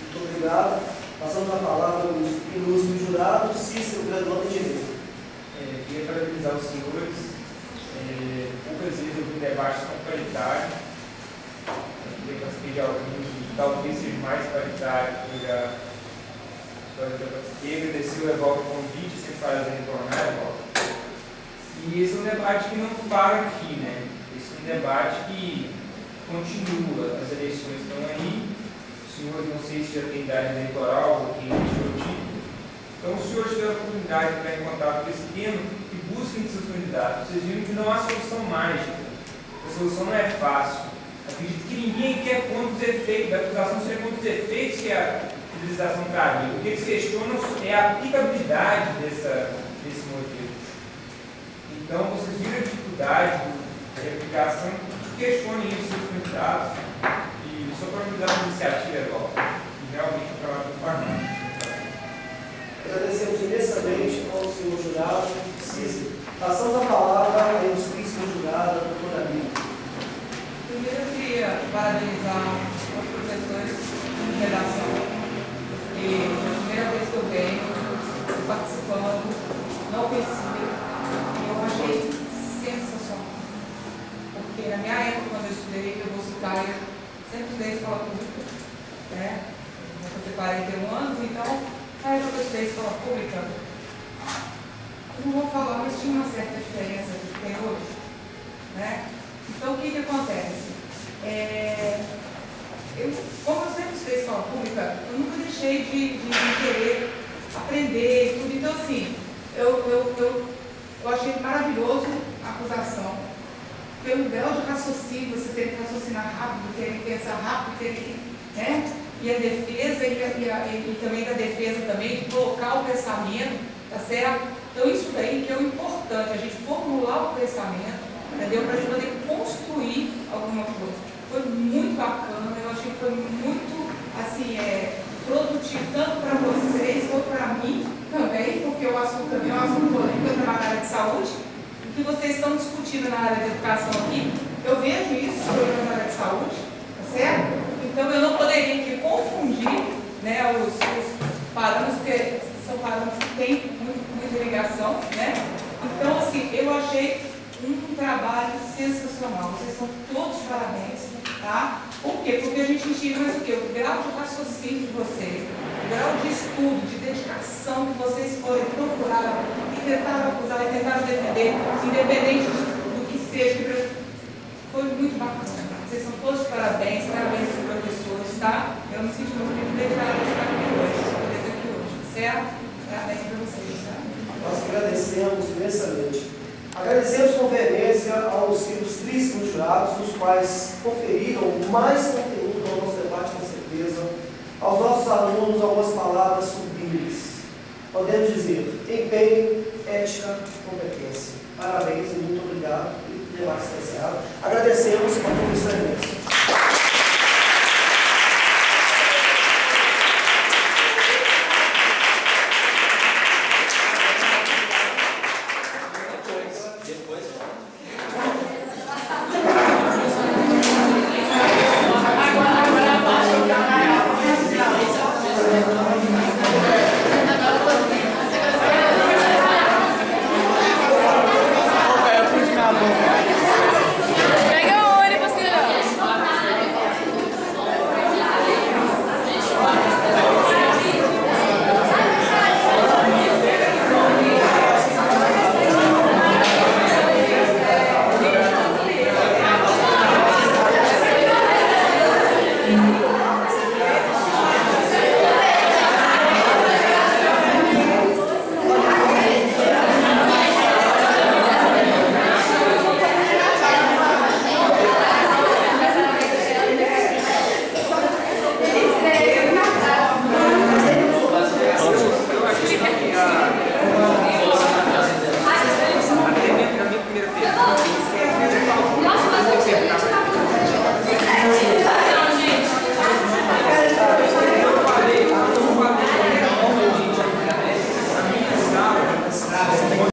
Muito obrigado. Passamos a palavra ao ilustre jurado Cícero, graduando em Direito. Queria parabenizar os senhores. Poucas vezes eu vi debates tão qualitários. Queria que participei de alguns, talvez seja mais qualitário que eu já participei. Agradecer o Evaldo o convite, sempre faz retornar, Evaldo. E esse é um debate que não para aqui, né? Esse é um debate que continua. As eleições estão aí. Os senhores, não sei se já tem idade eleitoral ou quem deixou o título. Então, os senhores tiveram a oportunidade de entrar em contato com esse tema e busquem seus candidatos. Vocês viram que não há solução mágica. A solução não é fácil. Acredito que ninguém quer contra os efeitos, da acusação seria contra os efeitos que a legislação traria. O que eles questionam é a aplicabilidade desse modelo. Então, vocês viram a dificuldade da aplicação, questionem isso seus candidatos. E só para me dar uma iniciativa agora, e realmente o trabalho do parlamento. Agradecemos imensamente ao senhor jurado Cícero. Passamos a palavra à ilustríssima jurada, doutora Lívia. Primeiro eu queria parabenizar os professores de redação, porque é a primeira vez que eu venho participando, não conhecia, e eu achei sensacional. Porque na minha época, quando eu estudei, eu vou citar, eu sempre estudei escola pública, né? Eu vou fazer 41 anos, então, aí eu estudei escola pública. Eu não vou falar, mas tinha uma certa diferença do que tem hoje, né? Então, o que acontece? Como eu sempre estudei escola pública, eu nunca deixei de querer aprender e tudo. Então, assim, eu achei maravilhoso a acusação, pelo belo de raciocínio, você tem que raciocinar rápido, tem que pensar rápido, tem que, né? E a defesa, e também da defesa também, de colocar o pensamento, tá certo? Então, isso daí que é o importante, a gente formular o pensamento, entendeu? Para a gente poder construir alguma coisa. Foi muito bacana, eu achei que foi muito, assim, produtivo, tanto para vocês quanto para mim também, porque o assunto também é um assunto polêmico, eu trabalho na área de saúde, o que vocês estão discutindo na área de educação aqui, eu vejo isso na área de saúde, tá certo? Então, eu não sensacional. Vocês são todos de parabéns, tá? Por quê? Porque a gente enxerga mais o quê? O grau de raciocínio de vocês, o grau de estudo, de dedicação que vocês foram procurar e tentaram acusar e tentaram defender, independente do que seja, foi muito bacana. Vocês são todos de parabéns, parabéns aos professores, tá? Eu me sinto muito privilegiada de estar aqui hoje, de poder estar aqui hoje, certo? Parabéns para vocês, tá? Nós agradecemos imensamente. Agradecemos com veemência aos ilustríssimos jurados, os quais conferiram mais conteúdo ao nosso debate, com certeza. Aos nossos alunos, algumas palavras sublimes. Podemos dizer, empenho, ética, competência. Parabéns e muito obrigado. E debate especial. Agradecemos.